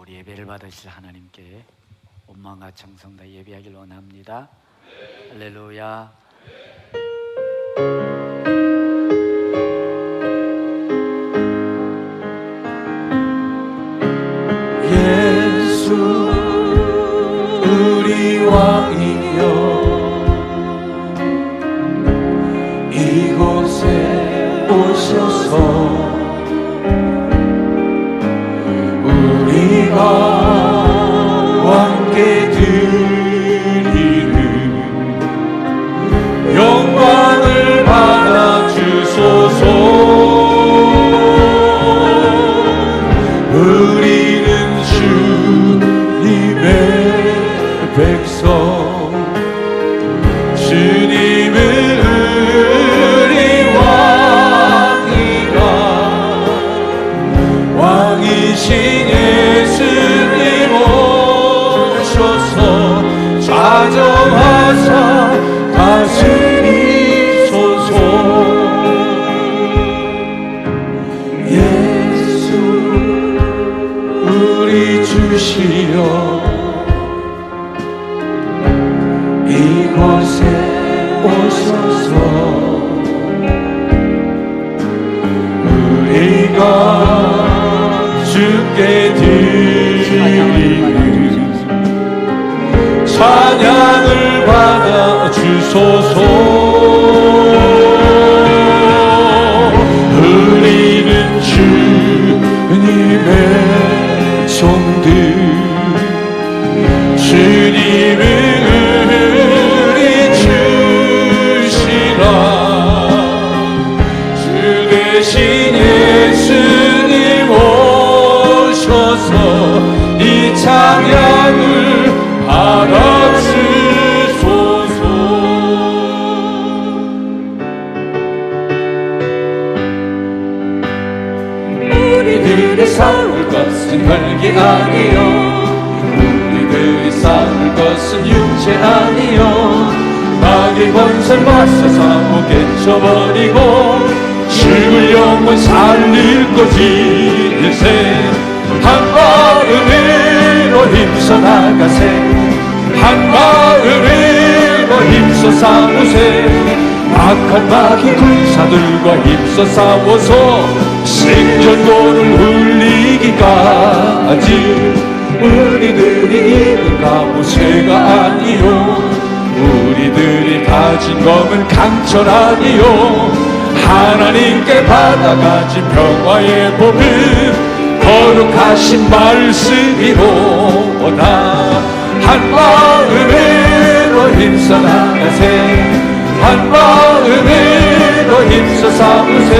우리 예배를 받으실 하나님께 온 마음과 정성 다 예배하길 원합니다. 할렐루야. 예수 우리 왕이여, 이곳에 오셔서 우리가 왕께 드리는 영광을 받아 주소서. 우리는 주님의 백성, 주님은 우리 왕이라. 왕이신 예수님 오셔서 좌정하사 다스리소서. 예수 우리 주시여, 이곳에 오셔서 우리가 주께 드리는 찬양을 받아 주소서. 우리는 주님의 종들, 주님은 우리 주시라. 주 대신 예수님 오셔서 이 찬양을 받아주소서. 우리들의 싸울 것은 혈기 아니요, 우리들이 싸울 것은 육체 아니요. 마귀 권세를 맞서서 못 깨쳐버리고 죽을 영혼 살릴 거지. 일생 한 마음으로 힘써 나가세, 한 마음으로 힘써 싸우세. 악한 마귀 군사들과 힘써 싸워서 생존고를 울리기까지. 우리들이 이른가 모세가 아니요, 우리들이 가진 검은 강철 아니요. 하나님께 받아가진 평화의 복음, 거룩하신 말씀이로다. 한 마음으로 힘써 나가세, 한 마음으로 힘써 싸우세.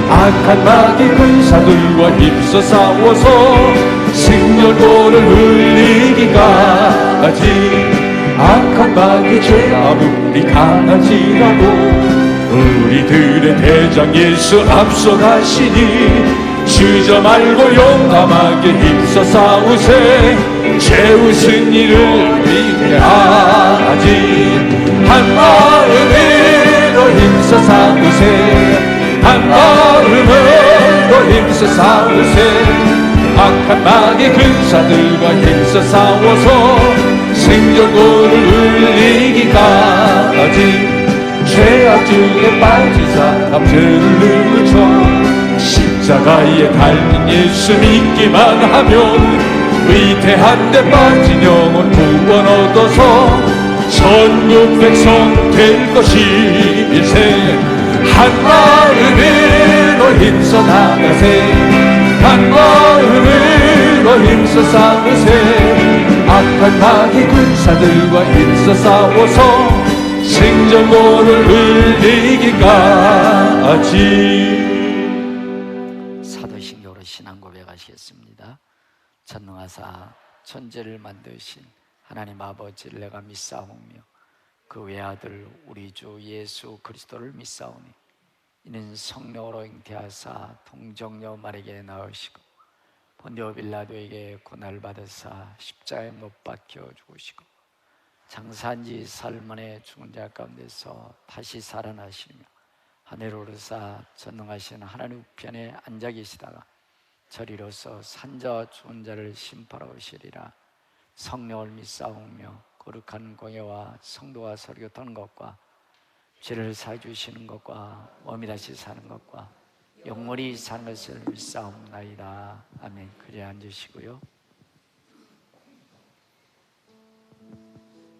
악한 마귀 군사들과 힘써 싸워서 생존고를 울리기까지. 악한 마귀 죄 아무리 강하지라도 우리들의 대장 예수 앞서가시니 주저 말고 용감하게 힘써 싸우세. 죄우슨 일을 위대하지. 한 마음으로 힘써 싸우세, 한 마음으로 힘써 싸우세. 악한 마귀 군사들과 힘써 싸워서 생존고를 울리기까지. 죄악 중에 빠진 사람 죄를 누쳐 십자가에 달린 예수 믿기만 하면 위태한 데 빠진 영혼 구원 얻어서 천국 백성 될 것이 일세. 한 마음으로 힘써 나가세, 한 마음으로 힘써 싸우세. 악한 마귀 군사들과 힘써 싸워서 생존고를 울리기까지. 사도신경으로 신앙 고백하시겠습니다. 전능하사 천지를 만드신 하나님 아버지를 내가 믿사오며 그 외아들 우리 주 예수 그리스도를 믿사오니 이는 성령으로 잉태하사 동정녀 마리아에게 낳으시고 본디오 빌라도에게 고난을 받으사 십자가에 못 박혀 죽으시고 장사한 지 사흘 만에 죽은 자 가운데서 다시 살아나시며 하늘로 오르사 전능하신 하나님 우편에 앉아 계시다가 저리로서 산자와 죽은 자를 심판하러 오시리라. 성령을 믿사오며 거룩한 공예와 성도와 설교하는 것과 죄를 사해주시는 것과 몸이 다시 사는 것과 영원히 사는 것을 믿사옵나이다. 아멘. 그래 앉으시고요.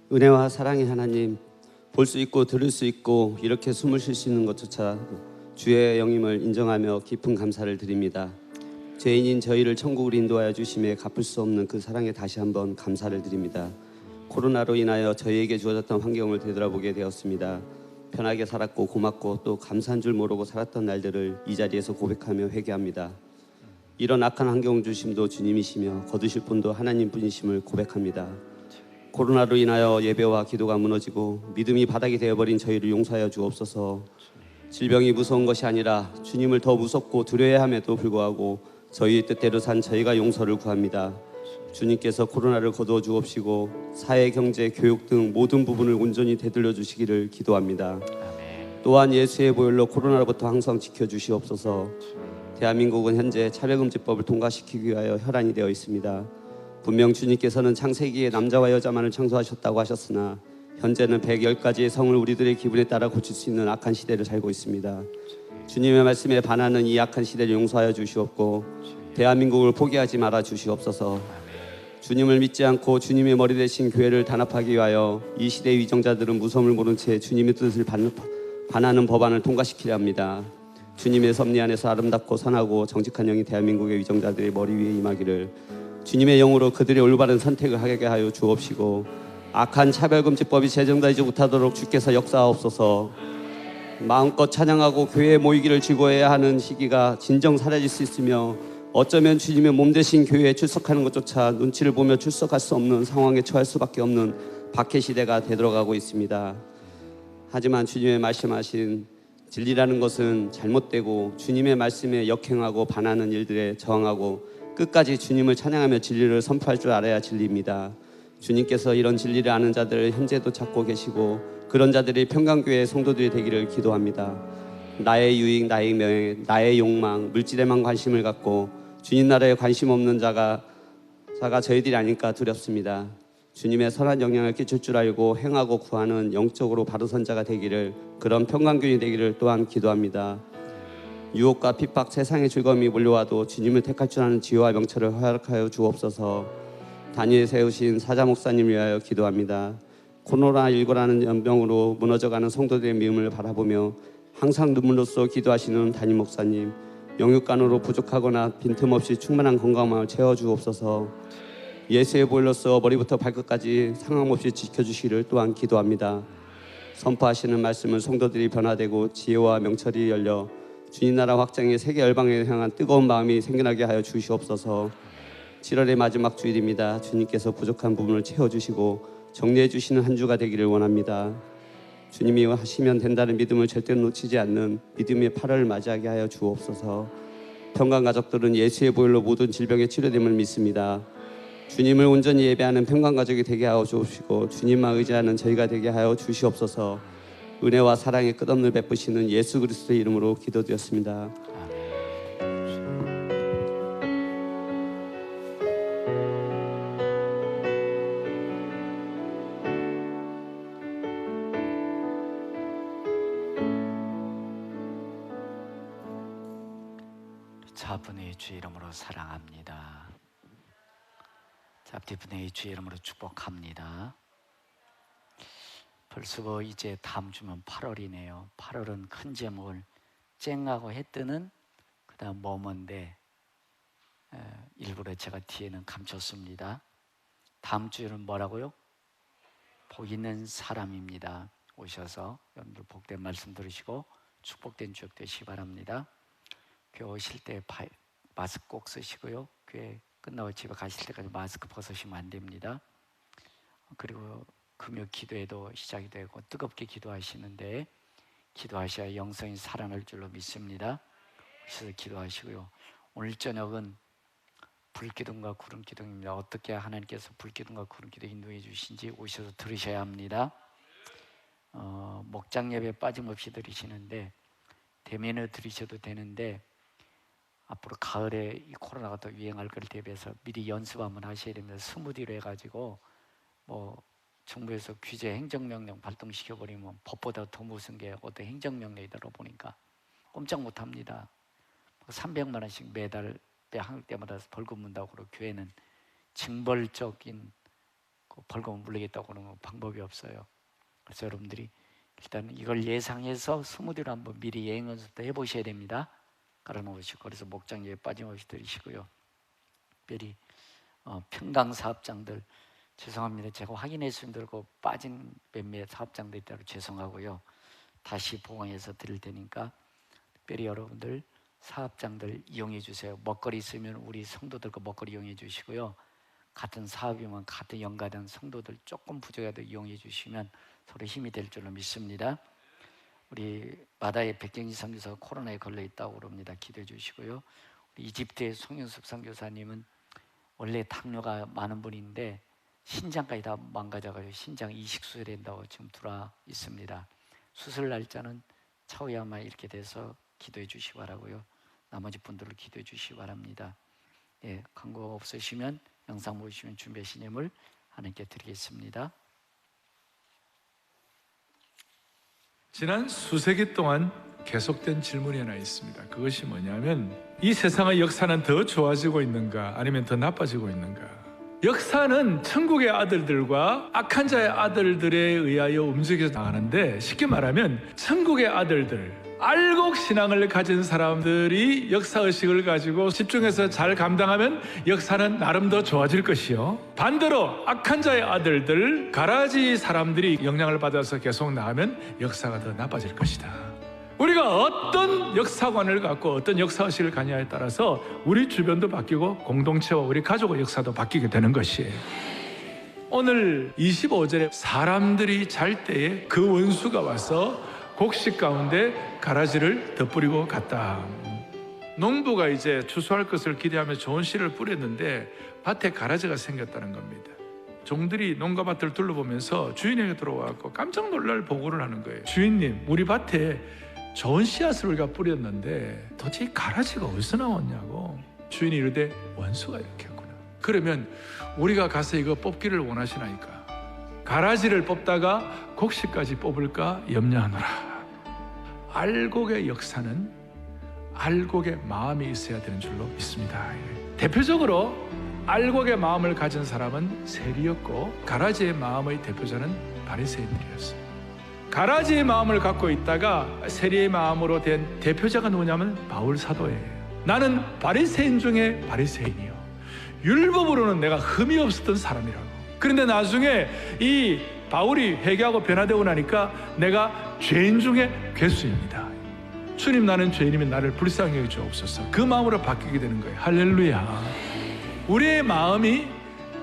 은혜와 사랑의 하나님, 볼 수 있고 들을 수 있고 이렇게 숨을 쉴 수 있는 것조차 주의 영임을 인정하며 깊은 감사를 드립니다. 죄인인 저희를 천국으로 인도하여 주심에 갚을 수 없는 그 사랑에 다시 한번 감사를 드립니다. 코로나로 인하여 저희에게 주어졌던 환경을 되돌아보게 되었습니다. 편하게 살았고 고맙고 또 감사한 줄 모르고 살았던 날들을 이 자리에서 고백하며 회개합니다. 이런 악한 환경 주심도 주님이시며 거두실 분도 하나님 분이심을 고백합니다. 코로나로 인하여 예배와 기도가 무너지고 믿음이 바닥이 되어버린 저희를 용서하여 주옵소서. 질병이 무서운 것이 아니라 주님을 더 무섭고 두려워야 함에도 불구하고 저희의 뜻대로 산 저희가 용서를 구합니다. 주님께서 코로나를 거두어 주옵시고 사회, 경제, 교육 등 모든 부분을 온전히 되돌려 주시기를 기도합니다. 또한 예수의 보혈로 코로나로부터 항상 지켜주시옵소서. 대한민국은 현재 차별금지법을 통과시키기 위하여 혈안이 되어 있습니다. 분명 주님께서는 창세기에 남자와 여자만을 창조하셨다고 하셨으나 현재는 110가지의 성을 우리들의 기분에 따라 고칠 수 있는 악한 시대를 살고 있습니다. 주님의 말씀에 반하는 이 악한 시대를 용서하여 주시옵고 대한민국을 포기하지 말아 주시옵소서. 주님을 믿지 않고 주님의 머리 대신 교회를 단합하기 위하여 이 시대의 위정자들은 무서움을 모른 채 주님의 뜻을 반하는 법안을 통과시키려 합니다. 주님의 섭리 안에서 아름답고 선하고 정직한 영이 대한민국의 위정자들의 머리 위에 임하기를 주님의 영으로 그들의 올바른 선택을 하게 하여 주옵시고 악한 차별금지법이 제정되지 못하도록 주께서 역사하옵소서. 마음껏 찬양하고 교회에 모이기를 즐거워해야 하는 시기가 진정 사라질 수 있으며 어쩌면 주님의 몸 대신 교회에 출석하는 것조차 눈치를 보며 출석할 수 없는 상황에 처할 수밖에 없는 박해 시대가 되돌아가고 있습니다. 하지만 주님의 말씀하신 진리라는 것은 잘못되고 주님의 말씀에 역행하고 반하는 일들에 저항하고 끝까지 주님을 찬양하며 진리를 선포할 줄 알아야 진리입니다. 주님께서 이런 진리를 아는 자들을 현재도 찾고 계시고 그런 자들이 평강교회의 성도들이 되기를 기도합니다. 나의 유익, 나의 명예, 나의 욕망, 물질에만 관심을 갖고 주님 나라에 관심 없는 자가 저희들이 아닐까 두렵습니다. 주님의 선한 영향을 끼칠 줄 알고 행하고 구하는 영적으로 바로선 자가 되기를, 그런 평강교인이 되기를 또한 기도합니다. 유혹과 핍박, 세상의 즐거움이 몰려와도 주님을 택할 줄 아는 지혜와 명철을 허락하여 주옵소서. 단위에 세우신 사자 목사님을 위하여 기도합니다. 코로나19라는 연병으로 무너져가는 성도들의 미움을 바라보며 항상 눈물로써 기도하시는 담임 목사님, 영육간으로 부족하거나 빈틈없이 충만한 건강을 채워주옵소서. 예수의 보혈로서 머리부터 발끝까지 상함없이 지켜주시기를 또한 기도합니다. 선포하시는 말씀을 성도들이 변화되고 지혜와 명철이 열려 주님 나라 확장의 세계 열방에 향한 뜨거운 마음이 생겨나게 하여 주시옵소서. 7월의 마지막 주일입니다. 주님께서 부족한 부분을 채워주시고 정리해 주시는 한 주가 되기를 원합니다. 주님이 하시면 된다는 믿음을 절대 놓치지 않는 믿음의 8월을 맞이하게 하여 주옵소서. 평강가족들은 예수의 보혈로 모든 질병의 치료됨을 믿습니다. 주님을 온전히 예배하는 평강가족이 되게 하여 주옵시고 주님만 의지하는 저희가 되게 하여 주시옵소서. 은혜와 사랑의 끝없는 베푸시는 예수 그리스도의 이름으로 기도드렸습니다. 자분의 주 이름으로 사랑합니다. 잡디분의 주 이름으로 축복합니다. 벌써 이제 다음 주면 8월이네요. 8월은 큰 제목을 쨍하고 해 뜨는 그 다음 뭐뭐인데 일부러 제가 뒤에는 감췄습니다. 다음 주에는 뭐라고요? 복 있는 사람입니다. 오셔서 여러분들 복된 말씀 들으시고 축복된 주역 되시기 바랍니다. 교회 오실 때 마스크 꼭 쓰시고요. 교회 끝나고 집에 가실 때까지 마스크 벗으시면 안 됩니다. 그리고 금요 기도에도 시작이 되고 뜨겁게 기도하시는데 기도하셔야 영성이 살아날 줄로 믿습니다. 그래서 기도하시고요. 오늘 저녁은 불기둥과 구름기둥입니다. 어떻게 하나님께서 불기둥과 구름기둥 인도해 주신지 오셔서 들으셔야 합니다. 목장 예배 빠짐없이 들으시는데 대면을 들으셔도 되는데 앞으로 가을에 이 코로나가 더 유행할 걸 대비해서 미리 연습 한번 하셔야 됩니다. 스무디로 해가지고 뭐 정부에서 규제 행정명령 발동시켜버리면 법보다 더 무슨 게 어떤 행정명령이더라 보니까 꼼짝 못합니다. 300만 원씩 매달 한국 때마다 벌금 문다고 그러고 교회는 징벌적인 벌금을 물리겠다고 그러는 방법이 없어요. 그래서 여러분들이 일단 이걸 예상해서 스무디로 한번 미리 예행 연습도 해보셔야 됩니다. 깔아놓으시고 그래서 목장에 빠짐없이 들으시고요. 특별히 평강 사업장들 죄송합니다. 제가 확인했으면 들고 빠진 몇몇 사업장들 있다고 죄송하고요. 다시 보강해서 드릴 테니까 특별히 여러분들 사업장들 이용해 주세요. 먹거리 있으면 우리 성도들 그 먹거리 이용해 주시고요. 같은 사업이면 같은 연가된 성도들 조금 부족해도 이용해 주시면 서로 힘이 될 줄로 믿습니다. 우리 마다의 백경지 선교사가 코로나에 걸려 있다고 그럽니다. 기도해 주시고요. 우리 이집트의 송윤숙 선교사님은 원래 당뇨가 많은 분인데 신장까지 다 망가져가지고 신장 이식 수술된다고 지금 들어와 있습니다. 수술 날짜는 차후에 아마 이렇게 돼서 기도해 주시기 바라고요. 나머지 분들을 기도해 주시기 바랍니다. 예, 광고 없으시면 영상 보시면 준비하신 예물 하나님께 드리겠습니다. 지난 수세기 동안 계속된 질문이 하나 있습니다. 그것이 뭐냐면 이 세상의 역사는 더 좋아지고 있는가 아니면 더 나빠지고 있는가? 역사는 천국의 아들들과 악한 자의 아들들에 의하여 움직여서 나가는데 쉽게 말하면 천국의 아들들 알곡 신앙을 가진 사람들이 역사의식을 가지고 집중해서 잘 감당하면 역사는 나름 더 좋아질 것이요, 반대로 악한 자의 아들들 가라지 사람들이 영향을 받아서 계속 나가면 역사가 더 나빠질 것이다. 우리가 어떤 역사관을 갖고 어떤 역사의식을 가냐에 따라서 우리 주변도 바뀌고 공동체와 우리 가족의 역사도 바뀌게 되는 것이에요. 오늘 25절에 사람들이 잘 때에 그 원수가 와서 곡식 가운데 가라지를 덧뿌리고 갔다. 농부가 이제 추수할 것을 기대하며 좋은 씨를 뿌렸는데 밭에 가라지가 생겼다는 겁니다. 종들이 농가밭을 둘러보면서 주인에게 들어와서 깜짝 놀랄 보고를 하는 거예요. 주인님, 우리 밭에 좋은 씨앗을 우리가 뿌렸는데 도대체 가라지가 어디서 나왔냐고. 주인이 이르되 원수가 이렇게 했구나. 그러면 우리가 가서 이거 뽑기를 원하시나이까? 가라지를 뽑다가 곡식까지 뽑을까 염려하노라. 알곡의 역사는 알곡의 마음이 있어야 되는 줄로 믿습니다. 대표적으로 알곡의 마음을 가진 사람은 세리였고 가라지의 마음의 대표자는 바리새인들이었어요. 가라지의 마음을 갖고 있다가 세리의 마음으로 된 대표자가 누구냐면 바울 사도예요. 나는 바리새인 중에 바리새인이요, 율법으로는 내가 흠이 없었던 사람이라고. 그런데 나중에 이 바울이 회개하고 변화되고 나니까 내가 죄인 중에 괴수입니다. 주님, 나는 죄인이면 나를 불쌍히 여겨 주옵소서. 그 마음으로 바뀌게 되는 거예요. 할렐루야. 우리의 마음이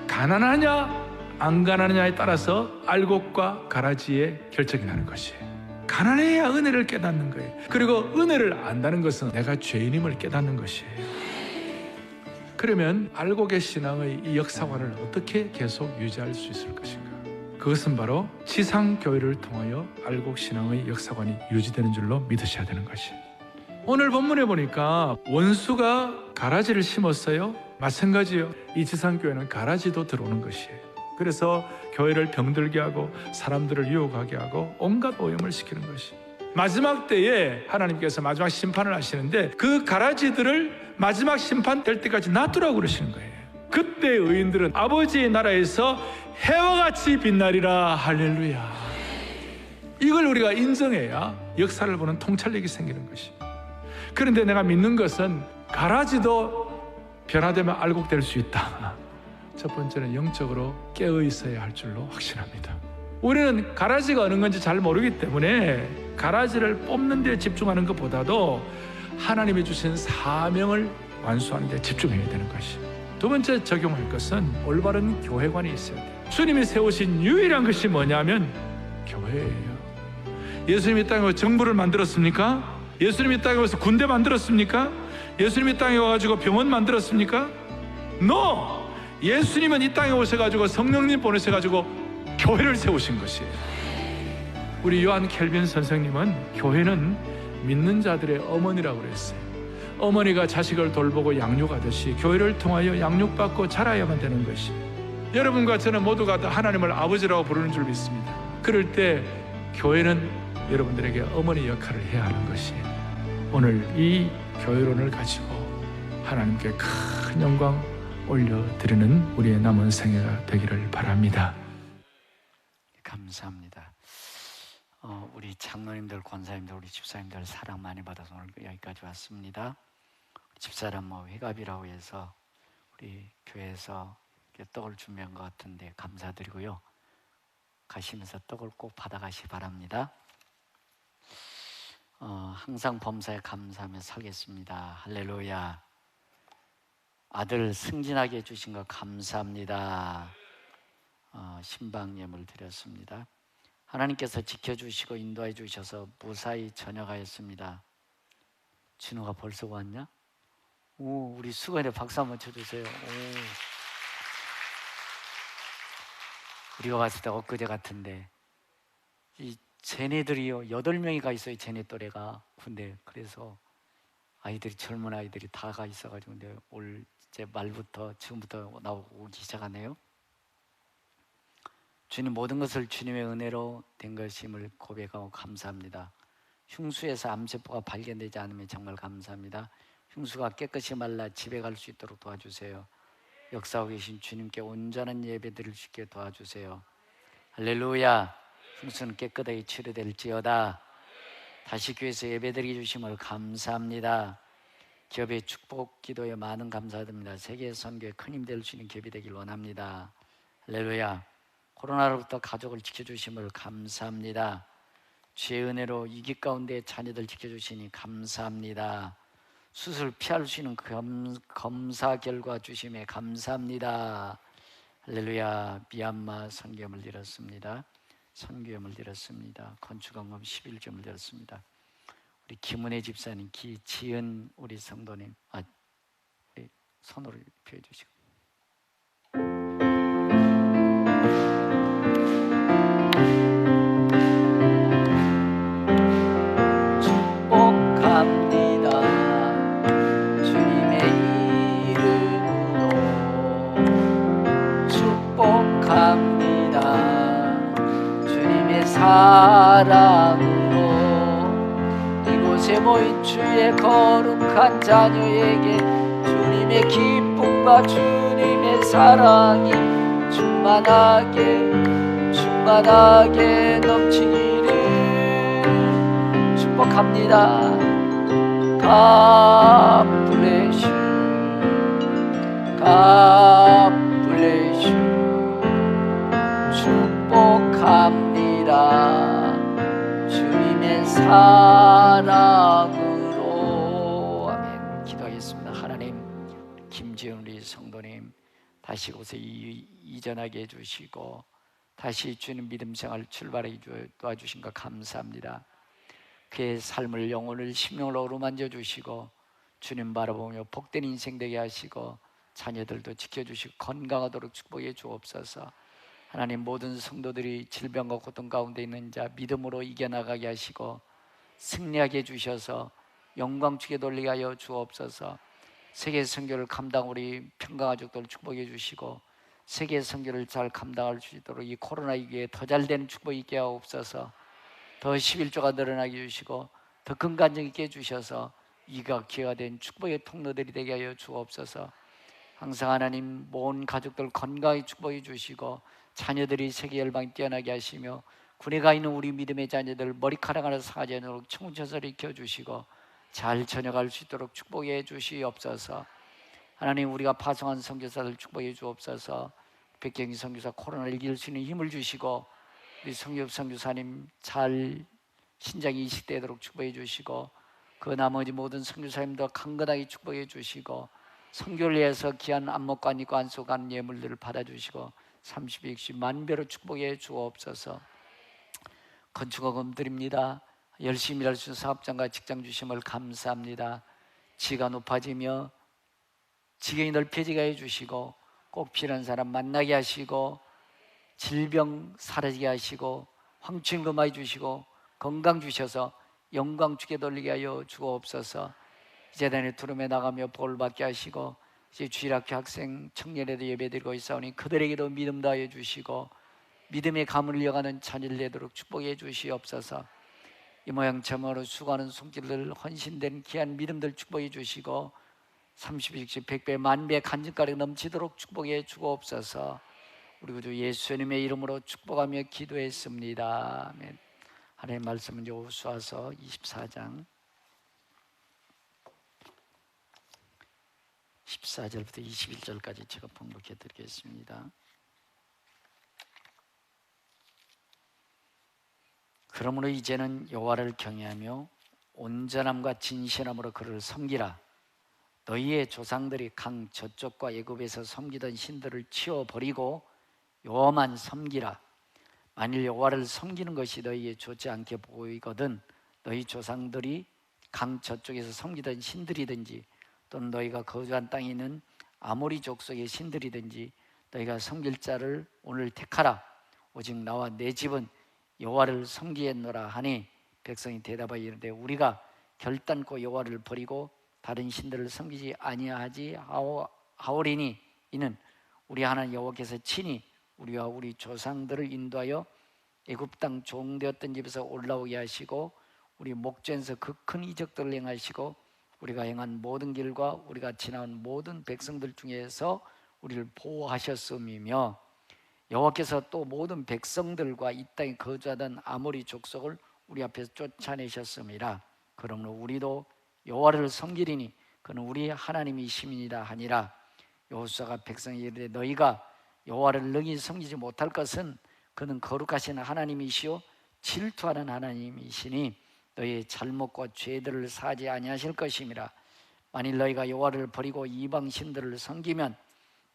가난하냐 안 가난하냐에 따라서 알곡과 가라지의 결정이 나는 것이에요. 가난해야 은혜를 깨닫는 거예요. 그리고 은혜를 안다는 것은 내가 죄인임을 깨닫는 것이에요. 그러면 알곡의 신앙의 이 역사관을 어떻게 계속 유지할 수 있을 것인가? 그것은 바로 지상교회를 통하여 알곡 신앙의 역사관이 유지되는 줄로 믿으셔야 되는 것이에요. 오늘 본문에 보니까 원수가 가라지를 심었어요. 마찬가지요. 이 지상교회는 가라지도 들어오는 것이에요. 그래서 교회를 병들게 하고 사람들을 유혹하게 하고 온갖 오염을 시키는 것이. 마지막 때에 하나님께서 마지막 심판을 하시는데 그 가라지들을 마지막 심판 될 때까지 놔두라고 그러시는 거예요. 그때 의인들은 아버지의 나라에서 해와 같이 빛나리라. 할렐루야. 이걸 우리가 인정해야 역사를 보는 통찰력이 생기는 것이. 그런데 내가 믿는 것은 가라지도 변화되면 알곡될 수 있다. 첫 번째는 영적으로 깨어 있어야 할 줄로 확신합니다. 우리는 가라지가 어느 건지 잘 모르기 때문에 가라지를 뽑는 데 집중하는 것보다도 하나님이 주신 사명을 완수하는 데 집중해야 되는 것이. 두 번째 적용할 것은 올바른 교회관이 있어야 돼요. 주님이 세우신 유일한 것이 뭐냐면 교회예요. 예수님이 땅에 와서 정부를 만들었습니까? 예수님이 땅에 와서 군대 만들었습니까? 예수님이 땅에 와가지고 병원 만들었습니까? No! 예수님은 이 땅에 오셔가지고 성령님 보내셔가지고 교회를 세우신 것이에요. 우리 요한 켈빈 선생님은 교회는 믿는 자들의 어머니라고 그랬어요. 어머니가 자식을 돌보고 양육하듯이 교회를 통하여 양육받고 자라야만 되는 것이, 여러분과 저는 모두가 다 하나님을 아버지라고 부르는 줄 믿습니다. 그럴 때 교회는 여러분들에게 어머니 역할을 해야 하는 것이, 오늘 이 교회론을 가지고 하나님께 큰 영광 올려드리는 우리의 남은 생애가 되기를 바랍니다. 감사합니다. 우리 장로님들, 권사님들, 우리 집사님들 사랑 많이 받아서 오늘 여기까지 왔습니다. 집사람 회갑이라고 해서 우리 교회에서 떡을 준비한 것 같은데 감사드리고요. 가시면서 떡을 꼭 받아가시기 바랍니다. 항상 범사에 감사하며 살겠습니다. 할렐루야. 아들 승진하게 해주신 것 감사합니다. 신방예물 드렸습니다. 하나님께서 지켜주시고 인도해 주셔서 무사히 전역하였습니다. 진우가 벌써 왔냐? 오, 우리 수건에 박수 한번 쳐주세요. 오. 우리가 왔을 때 엊그제 같은데, 이 쟤네들이요 8명이 가 있어요. 쟤네 또래가. 근데 그래서 아이들이, 젊은 아이들이 다 가 있어가지고, 근데 올 이제 말부터 지금부터 나오기 시작하네요. 주님, 모든 것을 주님의 은혜로 된 것임을 고백하고 감사합니다. 흉수에서 암세포가 발견되지 않으면 정말 감사합니다. 흉수가 깨끗이 말라 집에 갈 수 있도록 도와주세요. 역사하고 계신 주님께 온전한 예배 드릴 수 있게 도와주세요. 할렐루야. 흉수는 깨끗하게 치료될지어다. 다시 교회에서 예배 드리게 주심을 감사합니다. 기업의 축복 기도에 많은 감사드립니다. 세계 선교에 큰 힘 될 수 있는 기업이 되길 원합니다. 할렐루야. 코로나로부터 가족을 지켜주심을 감사합니다. 주의 은혜로 위기 가운데 자녀들 지켜주시니 감사합니다. 수술 피할 수 있는 검사 결과 주심에 감사합니다. 할렐루야. 미얀마 선교염을 드렸습니다. 선교염을 드렸습니다. 건축원금 11점을 드렸습니다. 우리 김은혜 집사님, 기지은 우리 성도님, 우리 손으로 표해 주시고, 축복합니다. 주님의 이름으로 축복합니다. 주님의 사랑으로 이곳에 모인 주의 거룩한 자녀에게 주님의 기쁨과 주님의 사랑이 충만하게 넘치기를 축복합니다. God bless you. God bless you. 축복합니다. 주님의 사랑으로. 아멘. 기도하겠습니다. 하나님, 김지은 우리 성도님 다시 이곳에 이전하게 해주시고 다시 주님 믿음 생활 출발하게 도와주신 것 감사합니다. 그의 삶을, 영혼을, 심령을 어루만져 주시고 주님 바라보며 복된 인생 되게 하시고 자녀들도 지켜주시고 건강하도록 축복해 주옵소서. 하나님, 모든 성도들이 질병과 고통 가운데 있는 자 믿음으로 이겨나가게 하시고 승리하게 해주셔서 영광 주게 돌리게 하여 주옵소서. 세계 선교를 감당 우리 평강가족들 축복해 주시고 세계 선교를 잘 감당할 수 있도록 이 코로나 위기에 더 잘 되는 축복 있게 하옵소서. 더 11조가 늘어나게 해주시고 더 큰 간증 있게 해주셔서 이가 기회가 된 축복의 통로들이 되게 하여 주옵소서. 항상 하나님, 모든 가족들 건강히 축복해 주시고 자녀들이 세계 열방에 뛰어나게 하시며 군에 가 있는 우리 믿음의 자녀들 머리카락 하나 상하지 않도록 청천서를 익혀주시고 잘 전역할 수 있도록 축복해 주시옵소서. 하나님, 우리가 파송한 선교사들 축복해 주옵소서. 백경희 선교사 코로나를 이길 수 있는 힘을 주시고 우리 성엽 선교사님 잘 신장이 이식되도록 축복해 주시고 그 나머지 모든 선교사님도 강건하게 축복해 주시고 선교를 위해서 귀한 안목관 있고 안속한 예물들을 받아주시고 30, 60 만배로 축복해 주옵소서. 건축원금 드립니다. 열심히 일할 수 있는 사업장과 직장 주심을 감사합니다. 지가 높아지며 지경이 넓혀지게 해주시고 꼭 필요한 사람 만나게 하시고 질병 사라지게 하시고 황춘금 많이 주시고 건강 주셔서 영광 주게 돌리게 하여 주옵소서. 재단의 두름에 나가며 복을 받게 하시고 이제 주일학교 학생 청년에도 예배드리고 있사오니 그들에게도 믿음 다하여 주시고 믿음의 가문을 이어가는 자녀를 되도록 축복해 주시옵소서. 이 모양 저모로 수고하는 손길들 헌신된 귀한 믿음들 축복해 주시고 30배, 60배, 100배, 만배 간증가리 넘치도록 축복해 주옵소서. 우리 구주 예수님의 이름으로 축복하며 기도했습니다. 아멘. 하나님의 말씀은 여호수아서 24장 14절부터 21절까지 제가 봉독해 드리겠습니다. 그러므로 이제는 여호와를 경외하며 온전함과 진실함으로 그를 섬기라. 너희의 조상들이 강 저쪽과 애굽에서 섬기던 신들을 치워버리고 여호와만 섬기라. 만일 여호와를 섬기는 것이 너희에 좋지 않게 보이거든 너희 조상들이 강 저쪽에서 섬기던 신들이든지 또는 너희가 거주한 땅에 있는 아모리 족속의 신들이든지 너희가 섬길 자를 오늘 택하라. 오직 나와 내 집은 여호와를 섬기겠노라 하니 백성이 대답하여 이르되 우리가 결단코 여호와를 버리고 다른 신들을 섬기지 아니하지 하오리니 이는 우리 하나님 여호와께서 친히 우리와 우리 조상들을 인도하여 애굽 땅 종되었던 집에서 올라오게 하시고 우리 목전에서 그 큰 이적들을 행하시고 우리가 행한 모든 길과 우리가 지나온 모든 백성들 중에서 우리를 보호하셨음이며 여호와께서 또 모든 백성들과 이 땅에 거주하던 아모리 족속을 우리 앞에서 쫓아내셨음이라. 그러므로 우리도 여호와를 섬기리니 그는 우리 하나님이심이니라 하니라. 여호수아가 백성에게 이르되 너희가 여호와를 능히 섬기지 못할 것은 그는 거룩하신 하나님이시요 질투하는 하나님이시니 너희의 잘못과 죄들을 사하지 아니하실 것임이라. 만일 너희가 여호와를 버리고 이방 신들을 섬기면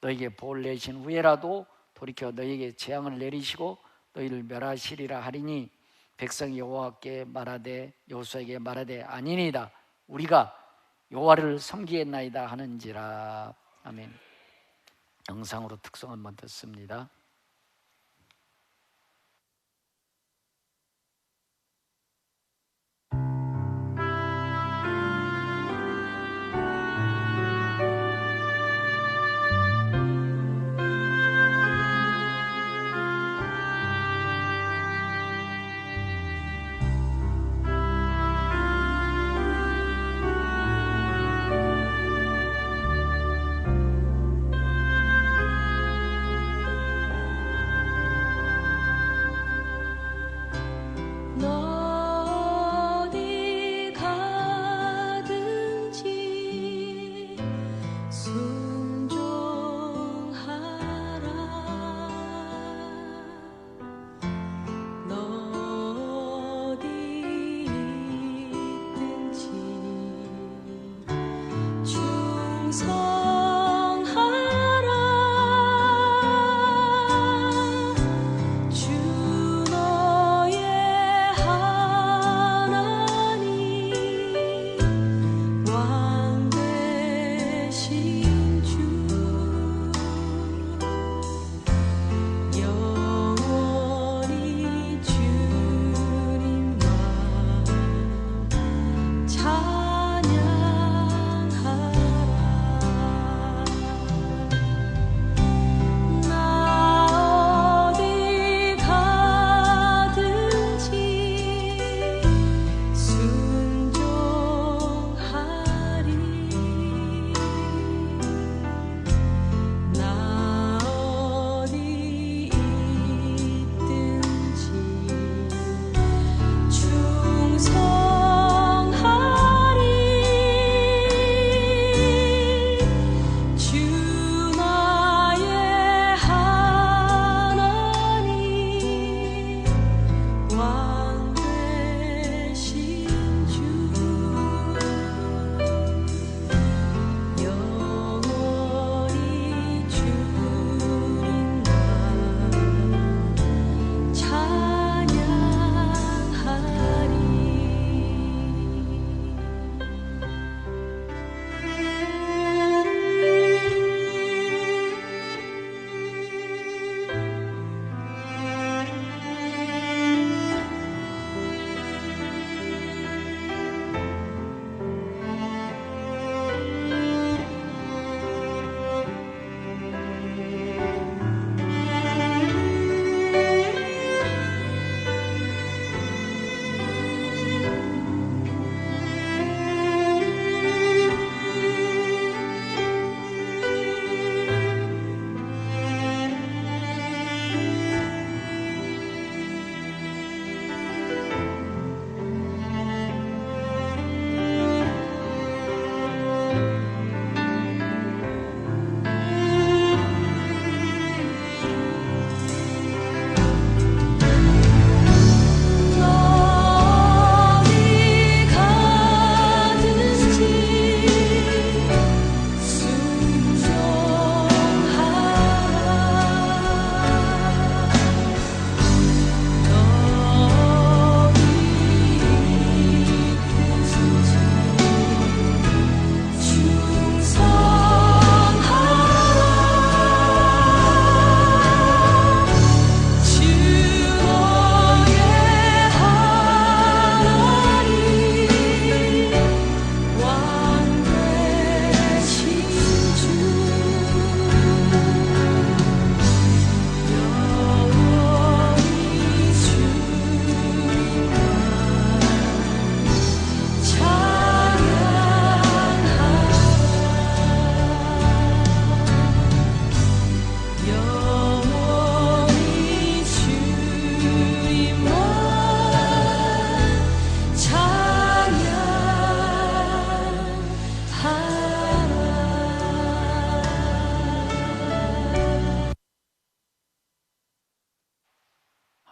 너희에게 벌 내신 후에라도 돌이켜 너희에게 재앙을 내리시고 너희를 멸하시리라 하리니 백성이 여호와께 말하되 여호수아에게 말하되 아니니이다. 우리가 여호와를 섬기겠나이다 하는지라. 아멘. 영상으로 특송 한번 듣습니다.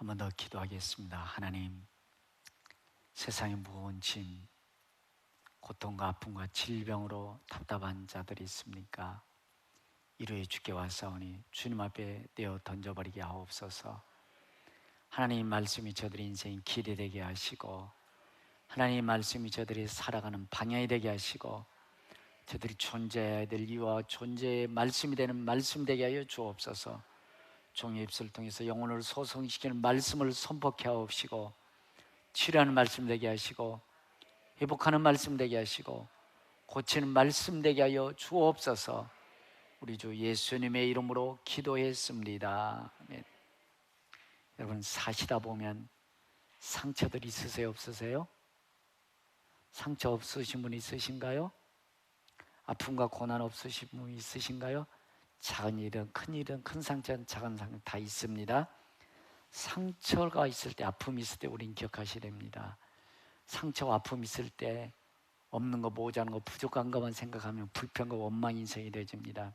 한 번 더 기도하겠습니다. 하나님, 세상의 무거운 짐, 고통과 아픔과 질병으로 답답한 자들이 있습니까? 이루에 주께 왔사오니 주님 앞에 내어 던져버리게 하옵소서. 하나님 말씀이 저들의 인생이 기대되게 하시고, 하나님 말씀이 저들이 살아가는 방향이 되게 하시고, 저들이 존재해야 될 이유와 존재의 말씀이 되는 말씀 되게 하여 주옵소서. 종의 입술을 통해서 영혼을 소성시키는 말씀을 선포케 하옵시고, 치료하는 말씀 되게 하시고, 회복하는 말씀 되게 하시고, 고치는 말씀 되게 하여 주옵소서. 우리 주 예수님의 이름으로 기도했습니다. 아멘. 여러분, 사시다 보면 상처들 있으세요, 없으세요? 상처 없으신 분 있으신가요? 아픔과 고난 없으신 분 있으신가요? 작은 일은 큰 일은, 큰 상처는 작은 상처 다 있습니다. 상처가 있을 때, 아픔이 있을 때 우린 기억하셔야 됩니다. 상처와 아픔이 있을 때 없는 거, 모자란 거, 부족한 것만 생각하면 불평과 원망 인생이 되어집니다.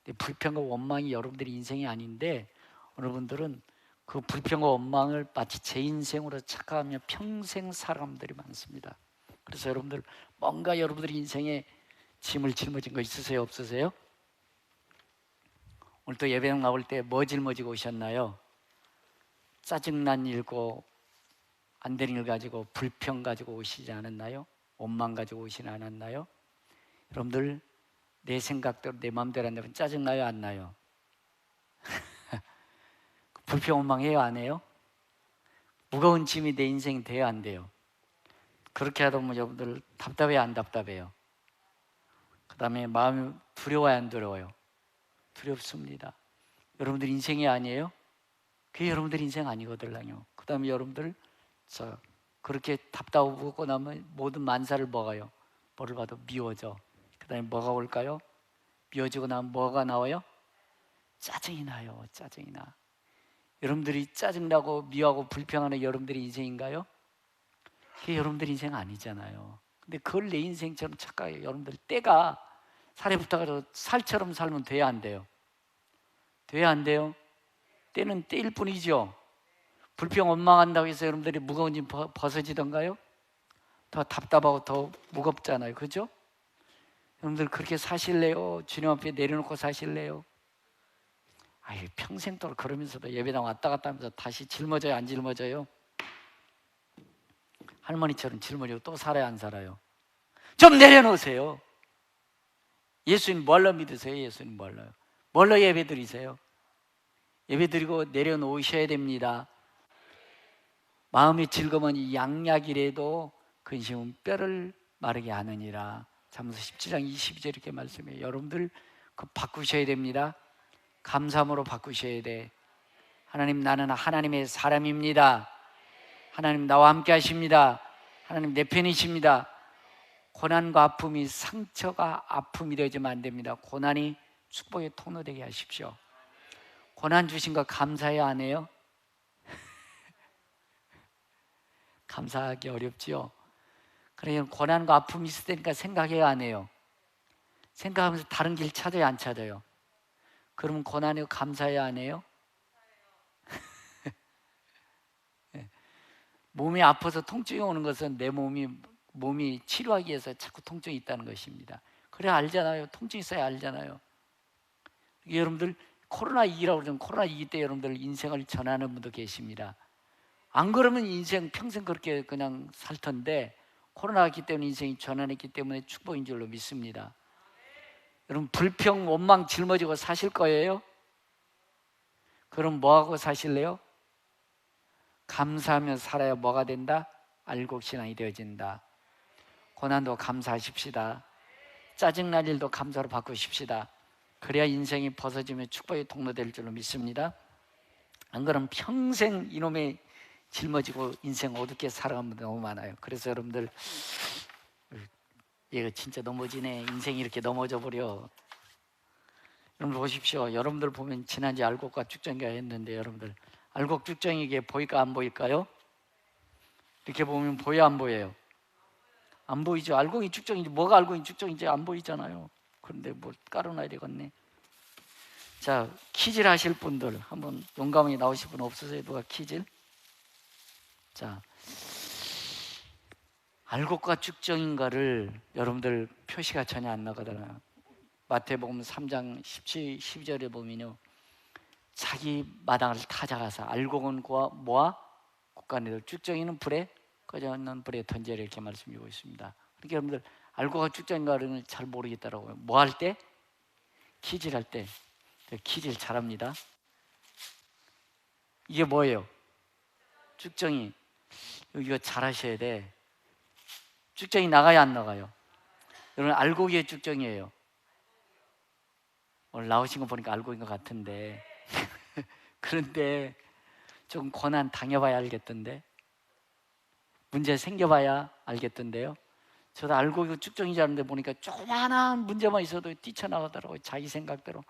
근데 불평과 원망이 여러분들의 인생이 아닌데, 여러분들은 그 불평과 원망을 마치 제 인생으로 착각하며 평생 살아감들이 많습니다. 그래서 여러분들, 뭔가 여러분들의 인생에 짐을 짊어진 거 있으세요, 없으세요? 오늘 또 예배당 나올 때 뭐 짊어지고 오셨나요? 짜증난 일고 안 되는 일 가지고 불평 가지고 오시지 않았나요? 원망 가지고 오시지 않았나요? 여러분들, 내 생각대로 내 마음대로 안 되면 짜증나요, 안 나요? 불평 원망해요, 안 해요? 무거운 짐이 내 인생이 돼요, 안 돼요? 그렇게 하다 보면 여러분들 답답해요, 안 답답해요? 그 다음에 마음이 두려워요, 안 두려워요? 두렵습니다. 여러분들 인생이 아니에요? 그게 여러분들 인생 아니거든요. 그 다음에 여러분들 그렇게 답답하고 나면 모든 만사를 먹어요. 뭐를 봐도 미워져. 그 다음에 뭐가 올까요? 미워지고 나면 뭐가 나와요? 짜증이 나요. 짜증이 나. 여러분들이 짜증나고 미워하고 불평하는 여러분들의 인생인가요? 그게 여러분들 인생 아니잖아요. 근데 그걸 내 인생처럼 착각해요. 여러분들, 때가 살에 붙어가지고 살처럼 살면 돼야 안 돼요? 돼야 안 돼요? 때는 때일 뿐이죠. 불평 원망한다고 해서 여러분들이 무거운 짐 벗어지던가요? 더 답답하고 더 무겁잖아요. 그죠? 여러분들 그렇게 사실래요? 주님 앞에 내려놓고 사실래요? 아유, 평생 동안 그러면서도 예배당 왔다 갔다 하면서 다시 짊어져요, 안 짊어져요? 할머니처럼 짊어지고 또 살아요, 안 살아요? 좀 내려놓으세요. 예수님 뭘로 믿으세요? 예수님 뭘로요? 뭘로 예배 드리세요? 예배 드리고 내려놓으셔야 됩니다. 마음의 즐거움은 이 양약이라도 근심은 뼈를 마르게 하느니라. 잠언서 17장 22절 이렇게 말씀해요. 여러분들 그 바꾸셔야 됩니다. 감사함으로 바꾸셔야 돼. 하나님, 나는 하나님의 사람입니다. 하나님 나와 함께 하십니다. 하나님 내 편이십니다. 고난과 아픔이 상처가 아픔이 되어지면 안 됩니다. 고난이 축복의 통로 되게 하십시오. 고난 주신 거 감사해야 안 해요? 감사하기 어렵지요. 그러니까 고난과 아픔이 있을 때니까 생각해야 안 해요? 생각하면서 다른 길 찾아요, 안 찾아요? 그러면 고난에 감사해야 안 해요? 몸이 아파서 통증이 오는 것은 내 몸이 치료하기 위해서 자꾸 통증이 있다는 것입니다. 그래 알잖아요. 통증이 있어야 알잖아요. 여러분들 코로나2라고 그러면 코로나2 때 여러분들 인생을 전하는 분도 계십니다. 안 그러면 인생 평생 그렇게 그냥 살 텐데 코로나기 때문에 인생이 전환했기 때문에 축복인 줄로 믿습니다. 여러분 불평, 원망 짊어지고 사실 거예요? 그럼 뭐하고 사실래요? 감사하며 살아야 뭐가 된다? 알곡 신앙이 되어진다. 고난도 감사하십시다. 짜증날 일도 감사로 바꾸십시다. 그래야 인생이 벗어지며 축복의 통로 될 줄로 믿습니다. 안 그러면 평생 이놈의 짊어지고 인생 어둡게 살아가는 분들 너무 많아요. 그래서 여러분들 얘가 진짜 넘어지네. 인생이 이렇게 넘어져 버려. 여러분들 보십시오. 여러분들 보면 지난주에 알곡과 쭉정이가 했는데 여러분들 알곡 쭉정이게 보일까 안 보일까요? 이렇게 보면 보여 안 보여요? 안 보이죠. 알곡이 쭉정인지 뭐가 알곡이 쭉정인지 안 보이잖아요. 그런데 뭘 깔아놔야 되겠네. 자, 퀴즈를 하실 분들 한번 용감하게 나오실 분 없으세요? 누가 퀴즈? 자, 알곡과 쭉정인가를 여러분들 표시가 전혀 안 나거든요. 마태복음 3장 17, 12절에 보면요, 자기 마당을 타작하사 알곡은 모아 곡간에들 쭉정이는 불에 꺼져있는 불에 던져라 이렇게 말씀드리고 있습니다. 그러니까 여러분들 알곡과 쭉정인가를 잘 모르겠더라고요. 뭐 할 때? 키질 할 때. 키질 잘합니다. 이게 뭐예요? 쭉정이. 이거 잘하셔야 돼. 쭉정이 나가요 안 나가요? 여러분 알곡이의 쭉정이에요. 오늘 나오신 거 보니까 알곡인 것 같은데 그런데 좀 고난 당해봐야 알겠던데, 문제 생겨봐야 알겠던데요. 저도 알곡이고 쭉정이지 않은데 보니까 조그마한 문제만 있어도 뛰쳐나가더라고요. 자기 생각대로.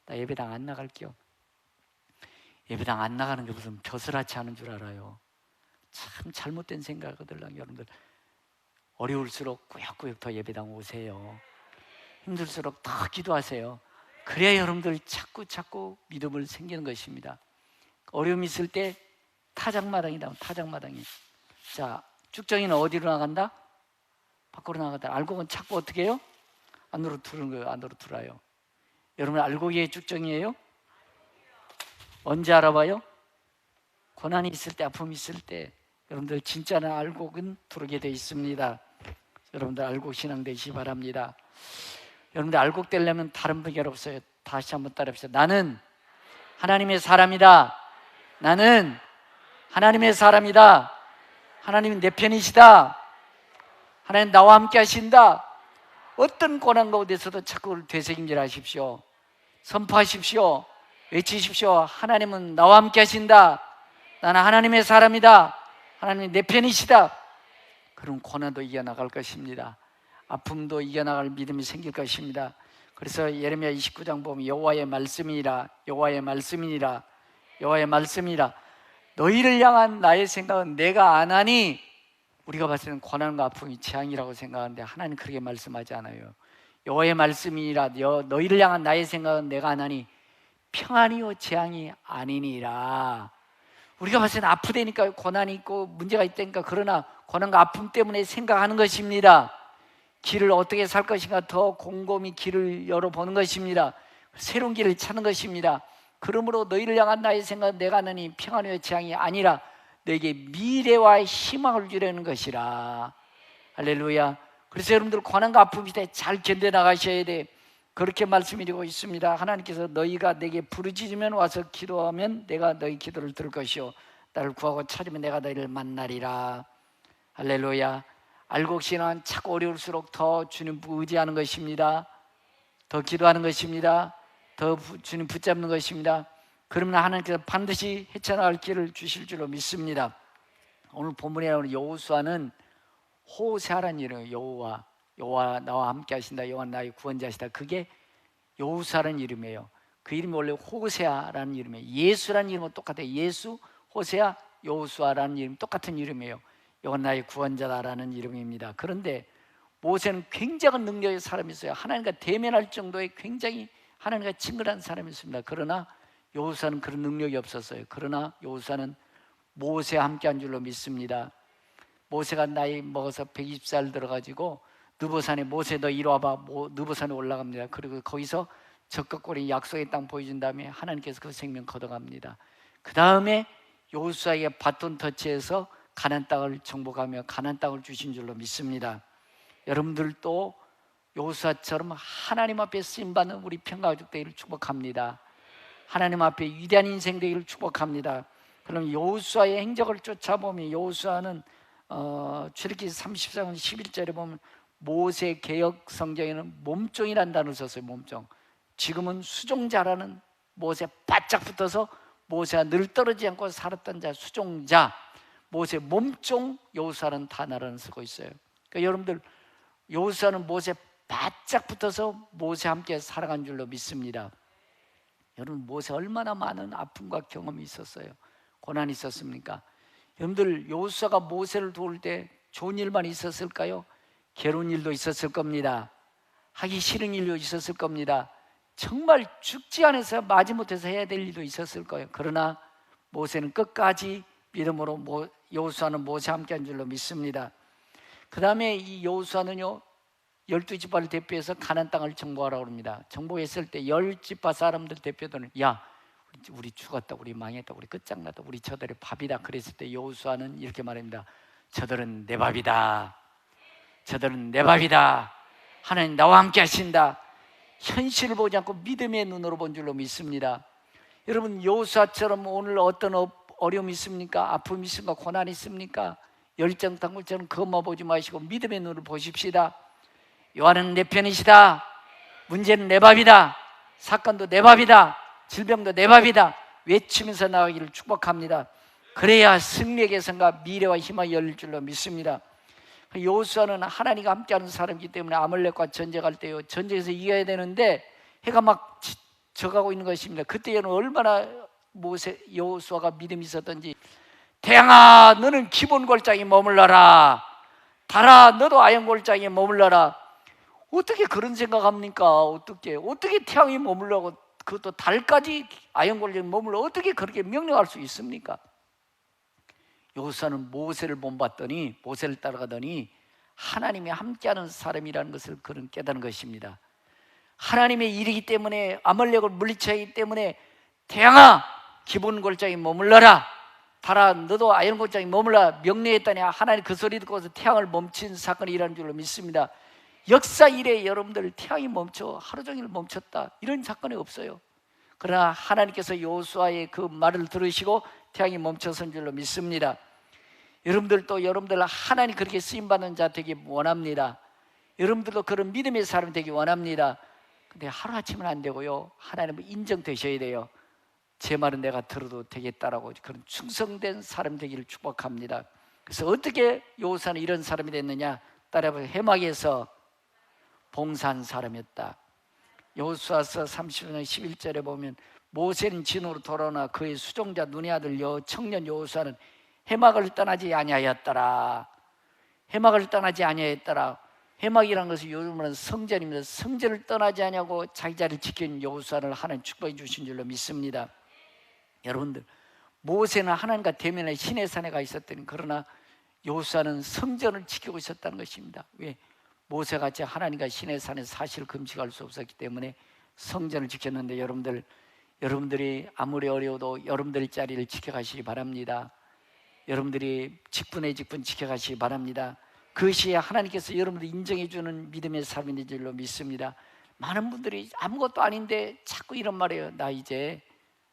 나 예배당 안 나갈게요. 예배당 안 나가는 게 무슨 벼슬아치 하는 줄 알아요. 참 잘못된 생각이거든요. 여러분들 어려울수록 꾸역꾸역 더 예배당 오세요. 힘들수록 더 기도하세요. 그래야 여러분들 자꾸 믿음을 생기는 것입니다. 어려움이 있을 때 타작마당이다. 타작마당이. 자, 쭉정이는 어디로 나간다? 밖으로 나간다. 알곡은 자꾸 어떻게 해요? 안으로 두는 거예요. 안으로 들어요. 여러분 알곡이 쭉정이에요? 언제 알아봐요? 고난이 있을 때, 아픔이 있을 때. 여러분들 진짜는 알곡은 두르게 돼 있습니다. 여러분들 알곡 신앙 되시기 바랍니다. 여러분들 알곡 되려면 다른 비결 없어요. 다시 한번 따라합시다. 나는 하나님의 사람이다. 나는 하나님의 사람이다. 하나님은 내 편이시다. 하나님 나와 함께 하신다. 어떤 고난 가운데서도 자꾸 그걸 되새김질 하십시오. 선포하십시오. 외치십시오. 하나님은 나와 함께 하신다. 나는 하나님의 사람이다. 하나님이 내 편이시다. 그럼 고난도 이겨나갈 것입니다. 아픔도 이겨나갈 믿음이 생길 것입니다. 그래서 예레미야 29장 보면 여호와의 말씀이니라, 여호와의 말씀이니라, 여호와의 말씀이니라. 너희를 향한 나의 생각은 내가 안 하니. 우리가 봤을 때는 고난과 아픔이 재앙이라고 생각하는데 하나님 그렇게 말씀하지 않아요. 여호와의 말씀이니라, 너희를 향한 나의 생각은 내가 안 하니 평안이요 재앙이 아니니라. 우리가 봤을 때는 아프다니까, 고난이 있고 문제가 있다니까, 그러나 고난과 아픔 때문에 생각하는 것입니다. 길을 어떻게 살 것인가 더 곰곰이 길을 열어보는 것입니다. 새로운 길을 찾는 것입니다. 그러므로 너희를 향한 나의 생각은 내가 하느니 평안이요 재앙이 아니라 너에게 미래와 희망을 주려는 것이라. 할렐루야. 그래서 여러분들 고난과 아픔이 때 잘 견뎌나가셔야 돼. 그렇게 말씀드리고 있습니다. 하나님께서 너희가 내게 부르짖으면 와서 기도하면 내가 너희 기도를 들을 것이요 나를 구하고 찾으면 내가 너희를 만나리라. 할렐루야. 알곡신앙은 자꾸 어려울수록 더 주님 의지하는 것입니다. 더 기도하는 것입니다. 더 주님 붙잡는 것입니다. 그러면 하나님께서 반드시 헤쳐나갈 길을 주실 줄로 믿습니다. 오늘 본문에 나오는 여호수아는 호세아라는 이름이에요. 여호와 나와 함께 하신다. 여호와 나의 구원자시다. 그게 여호수아라는 이름이에요. 그 이름이 원래 호세아라는 이름이에요. 예수라는 이름은 똑같아요. 예수, 호세아, 여호수아라는 이름 똑같은 이름이에요. 여호와 나의 구원자다라는 이름입니다. 그런데 모세는 굉장한 능력의 사람이었어요. 하나님과 대면할 정도의 굉장히 하나님과 친근한 사람이었습니다. 그러나 여호수아는 그런 능력이 없었어요. 그러나 여호수아는 모세와 함께한 줄로 믿습니다. 모세가 나이 먹어서 120살 들어가지고 느보산에, 모세 너 이리 와봐. 느보산에 올라갑니다. 그리고 거기서 적극골이 약속의 땅 보여준 다음에 하나님께서 그 생명 걷어갑니다. 그 다음에 여호수아에게 바톤 터치해서 가나안 땅을 정복하며 가나안 땅을 주신 줄로 믿습니다. 여러분들도 여호수아처럼 하나님 앞에 쓰임받는 우리 평가가족 되기를 축복합니다. 하나님 앞에 위대한 인생 되기를 축복합니다. 그럼 여호수아의 행적을 쫓아보면 여호수아는 출애굽기 34장 11절에 보면 모세 개역 성경에는 몸종이라는 단어를 썼어요. 몸종. 지금은 수종자라는, 모세 바짝 붙어서 모세가 늘 떨어지지 않고 살았던 자, 수종자, 모세 몸종 여호수아라는 단어를 쓰고 있어요. 그러니까 여러분들 여호수아는 모세 바짝 붙어서 모세와 함께 살아간 줄로 믿습니다. 여러분 모세 얼마나 많은 아픔과 경험이 있었어요. 고난이 있었습니까? 여러분들 여호수아가 모세를 도울 때 좋은 일만 있었을까요? 괴로운 일도 있었을 겁니다. 하기 싫은 일도 있었을 겁니다. 정말 죽지 않아서 마지못해서 해야 될 일도 있었을 거예요. 그러나 모세는 끝까지 믿음으로 여호수아는 모세와 함께한 줄로 믿습니다. 그 다음에 이 여호수아는요 12지파를 대표해서 가나안 땅을 정복하라고 합니다. 정복했을 때 10지파 사람들 대표들은 야 우리 죽었다, 우리 망했다, 우리 끝장났다, 우리 저들의 밥이다. 그랬을 때 여호수아는 이렇게 말합니다. 저들은 내 밥이다. 저들은 내 밥이다. 하나님 나와 함께 하신다. 현실을 보지 않고 믿음의 눈으로 본 줄로 믿습니다. 여러분 여호수아처럼 오늘 어떤 어려움이 있습니까? 아픔이 있습니까? 고난이 있습니까? 열정탕물처럼 그것만 보지 마시고 믿음의 눈을 보십시다. 여호와는 내 편이시다. 문제는 내 밥이다. 사건도 내 밥이다. 질병도 내 밥이다. 외치면서 나가기를 축복합니다. 그래야 승리의 개성과 미래와 희망이 열릴 줄로 믿습니다. 여호수아는 하나님과 함께하는 사람이기 때문에 아말렉과 전쟁할 때요 전쟁에서 이겨야 되는데 해가 막 져가고 있는 것입니다. 그때는 얼마나 여호수아가 믿음이 있었던지. 태양아 너는 기본 골짜기에 머물러라. 달아 너도 아연 골짜기에 머물러라. 어떻게 그런 생각합니까? 어떻게 태양이 머물러고 그것도 달까지 아연 골짜기에 머물러 어떻게 그렇게 명령할 수 있습니까? 여호수아는 모세를 본봤더니 모세를 따라가더니 하나님이 함께하는 사람이라는 것을 그는 깨닫는 것입니다. 하나님의 일이기 때문에 아말렉을 물리쳐야 하기 때문에 태양아 기본 골짜기에 머물러라. 달아 너도 아연 골짜기에 머물러 명령했다니 하나님 그 소리 듣고서 태양을 멈춘 사건이 일어난 줄로 믿습니다. 역사 이래 여러분들 태양이 멈춰 하루 종일 멈췄다 이런 사건이 없어요. 그러나 하나님께서 여호수아의 그 말을 들으시고 태양이 멈춰선 줄로 믿습니다. 여러분들도 여러분들 하나님 그렇게 쓰임받는 자 되기 원합니다. 여러분들도 그런 믿음의 사람 되기 원합니다. 근데 하루아침은 안 되고요 하나님은 인정되셔야 돼요. 제 말은 내가 들어도 되겠다라고 그런 충성된 사람 되기를 축복합니다. 그래서 어떻게 여호수아는 이런 사람이 됐느냐? 따라해보세요. 해막에서 봉사한 사람이었다. 여호수아서 30년 11절에 보면 모세는 진으로 돌아오나 그의 수종자 눈의 아들 청년 여호수아는 해막을 떠나지 아니하였더라. 해막을 떠나지 아니하였더라. 해막이라는 것은 요즘은 성전입니다. 성전을 떠나지 아니하고 자기 자리를 지킨 여호수아를 하나님 축복해 주신 줄로 믿습니다. 여러분들 모세는 하나님과 대면에 신의 산에 가 있었더니 그러나 여호수아는 성전을 지키고 있었다는 것입니다. 왜? 모세같이 하나님과 신의 산에 사실 금식할 수 없었기 때문에 성전을 지켰는데 여러분들이 아무리 어려워도 여러분들 자리를 지켜가시기 바랍니다. 여러분들이 직분의 직분 지켜가시기 바랍니다. 그것이 하나님께서 여러분들 인정해 주는 믿음의 삶인 줄로 믿습니다. 많은 분들이 아무것도 아닌데 자꾸 이런 말이에요. 나 이제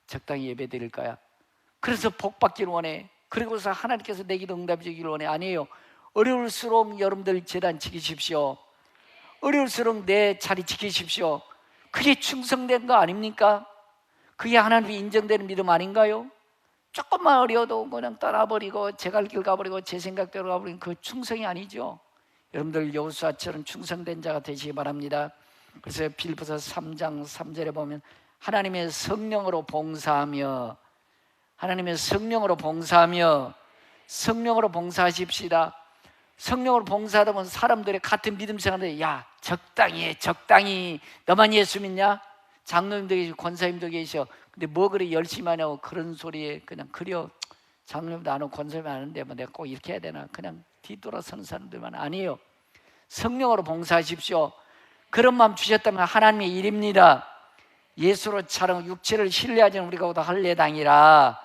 적당히 예배 드릴 거야. 그래서 복 받기를 원해. 그리고서 하나님께서 내 기도 응답해 주기를 원해. 아니에요. 어려울수록 여러분들 제단 지키십시오. 어려울수록 내 자리 지키십시오. 그게 충성된 거 아닙니까? 그게 하나님이 인정되는 믿음 아닌가요? 조금만 어려워도 그냥 떠나버리고 제 갈 길 가버리고 제 생각대로 가버리는 그 충성이 아니죠. 여러분들 여호수아처럼 충성된 자가 되시기 바랍니다. 그래서 빌립보서 3장 3절에 보면 하나님의 성령으로 봉사하며 성령으로 봉사하십시다. 성령으로 봉사하다 보면 사람들의 같은 믿음 생활인데 야 적당히 너만 예수 믿냐? 장로님도 계시고 권사님도 계셔. 근데 뭐 그래 열심히 하냐고 그런 소리에 그냥 그려 장로님도 안 하고 권사님도 안 하는데 뭐 내가 꼭 이렇게 해야 되나 그냥 뒤돌아서는 사람들만 아니에요. 성령으로 봉사하십시오. 그런 마음 주셨다면 하나님의 일입니다. 예수로 촬영 육체를 신뢰하지 않은 우리가 할례당이라.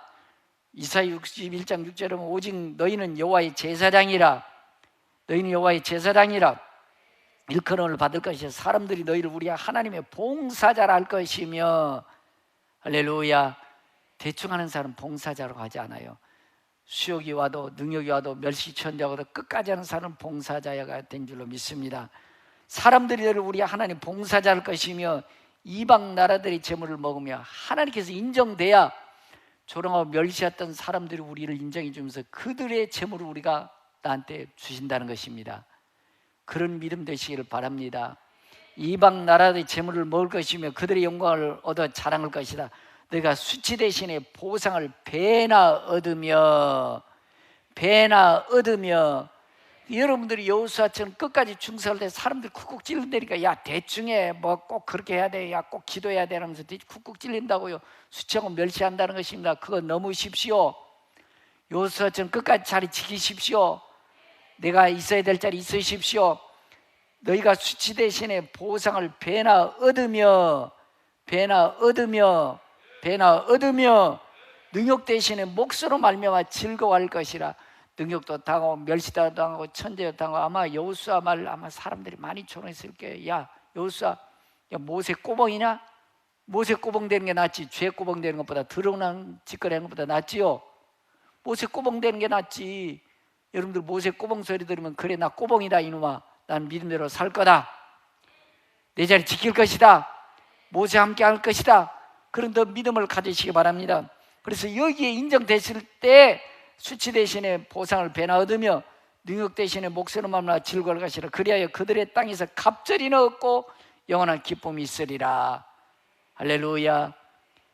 이사야 61장 6절에 보면 오직 너희는 여호와의 제사장이라. 일컬음을 받을 것이요 사람들이 너희를 우리 하나님의 봉사자라 할 것이며. 할렐루야. 대충 하는 사람은 봉사자라고 하지 않아요. 수욕이 와도 능욕이 와도 멸시천대하고도 끝까지 하는 사람은 봉사자가 된 줄로 믿습니다. 사람들이 너희를 우리 하나님 봉사자 할 것이며 이방 나라들이 재물을 먹으며 하나님께서 인정돼야 조롱하고 멸시했던 사람들이 우리를 인정해 주면서 그들의 재물을 우리가 나한테 주신다는 것입니다. 그런 믿음 되시기를 바랍니다. 이방 나라의 재물을 먹을 것이며 그들의 영광을 얻어 자랑할 것이다. 너희가 수치 대신에 보상을 배나 얻으며 여러분들이 여호수아처럼 끝까지 충성할 때 사람들이 쿡쿡 찔린다니까 야 대충해 뭐 꼭 그렇게 해야 돼 야 꼭 기도해야 돼 하면서 쿡쿡 찔린다고요. 수치하고 멸시한다는 것입니다. 그거 넘으십시오. 여호수아처럼 끝까지 자리 지키십시오. 내가 있어야 될 자리 있으십시오. 너희가 수치 대신에 보상을 배나 얻으며 능욕 대신에 몫으로 말미암아 즐거워할 것이라. 능욕도 당하고 멸시도 당하고 천대도 당하고. 아마 여호수아 말 아마 사람들이 많이 조롱했을 거예요. 야 여호수아, 야 모세 꼬봉이냐? 모세 꼬봉 되는 게 낫지 죄 꼬봉 되는 것보다, 더러운 짓거리 하는 것보다 낫지요. 모세 꼬봉 되는 게 낫지. 여러분들 모세 꼬봉 소리 들으면 그래 나 꼬봉이다 이놈아, 난 믿음대로 살 거다, 내 자리 지킬 것이다, 모세와 함께 할 것이다, 그런 더 믿음을 가지시기 바랍니다. 그래서 여기에 인정됐을 때 수치 대신에 보상을 배나 얻으며 능욕 대신에 몫으로 말미암아 즐거울 것이라. 그리하여 그들의 땅에서 갑절이 얻고 영원한 기쁨이 있으리라. 할렐루야.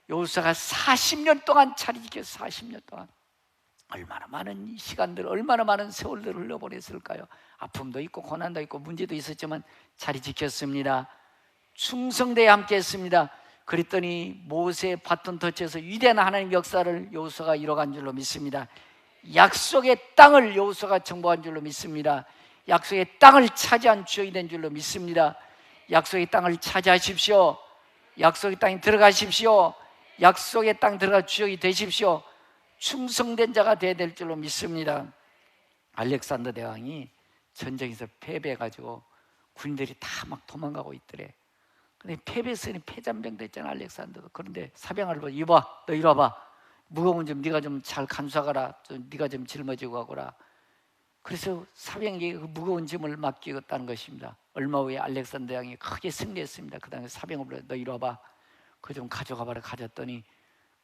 여호수아가 40년 동안 자리 지켰어. 40년 동안 얼마나 많은 시간들, 얼마나 많은 세월들을 흘려보냈을까요? 아픔도 있고 고난도 있고 문제도 있었지만 자리 지켰습니다. 충성되어 함께 했습니다. 그랬더니 모세의 바톤 터치에서 위대한 하나님의 역사를 여호수아가 이뤄간 줄로 믿습니다. 약속의 땅을 여호수아가 정복한 줄로 믿습니다. 약속의 땅을 차지한 주역이 된 줄로 믿습니다. 약속의 땅을 차지하십시오. 약속의 땅에 들어가십시오. 약속의 땅 들어가 주역이 되십시오. 충성된 자가 되어야 될 줄로 믿습니다. 알렉산더 대왕이 전쟁에서 패배해가지고 군인들이 다 막 도망가고 있더래. 근데 패배했으니 패잔병 됐잖아 알렉산더도. 그런데 사병을 보고 이봐 너 이리 와봐, 무거운 좀 네가 좀 잘 간수하거라, 좀 네가 좀 짊어지고 가거라. 그래서 사병에게 그 무거운 짐을 맡기겠다는 것입니다. 얼마 후에 알렉산더 대왕이 크게 승리했습니다. 그 다음에 사병을 불러 너 이리 와봐, 그거 좀 가져가봐라. 가졌더니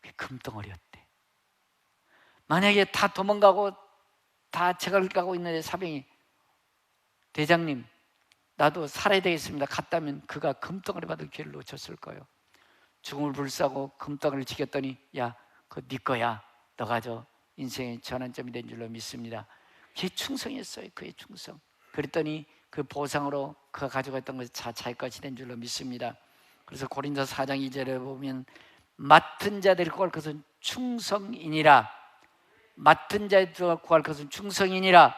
그게 금덩어리였대. 만약에 다 도망가고 다 제갈 가고 있는데 사병이 대장님 나도 살아야 되겠습니다 갔다면 그가 금덩어리 받을 기회를 놓쳤을 거예요. 죽음을 불사고 금덩어리를 지켰더니 야 그거 네 거야, 너 가져. 인생의 전환점이 된 줄로 믿습니다. 그의 충성이었어요. 그의 충성. 그랬더니 그 보상으로 그가 가지고 있던 것이 자기 것이 된 줄로 믿습니다. 그래서 고린도서 4장 2절에 보면 맡은 자들이 구할 것은 충성이니라. 맡은 자들이 구할 것은 충성이니라.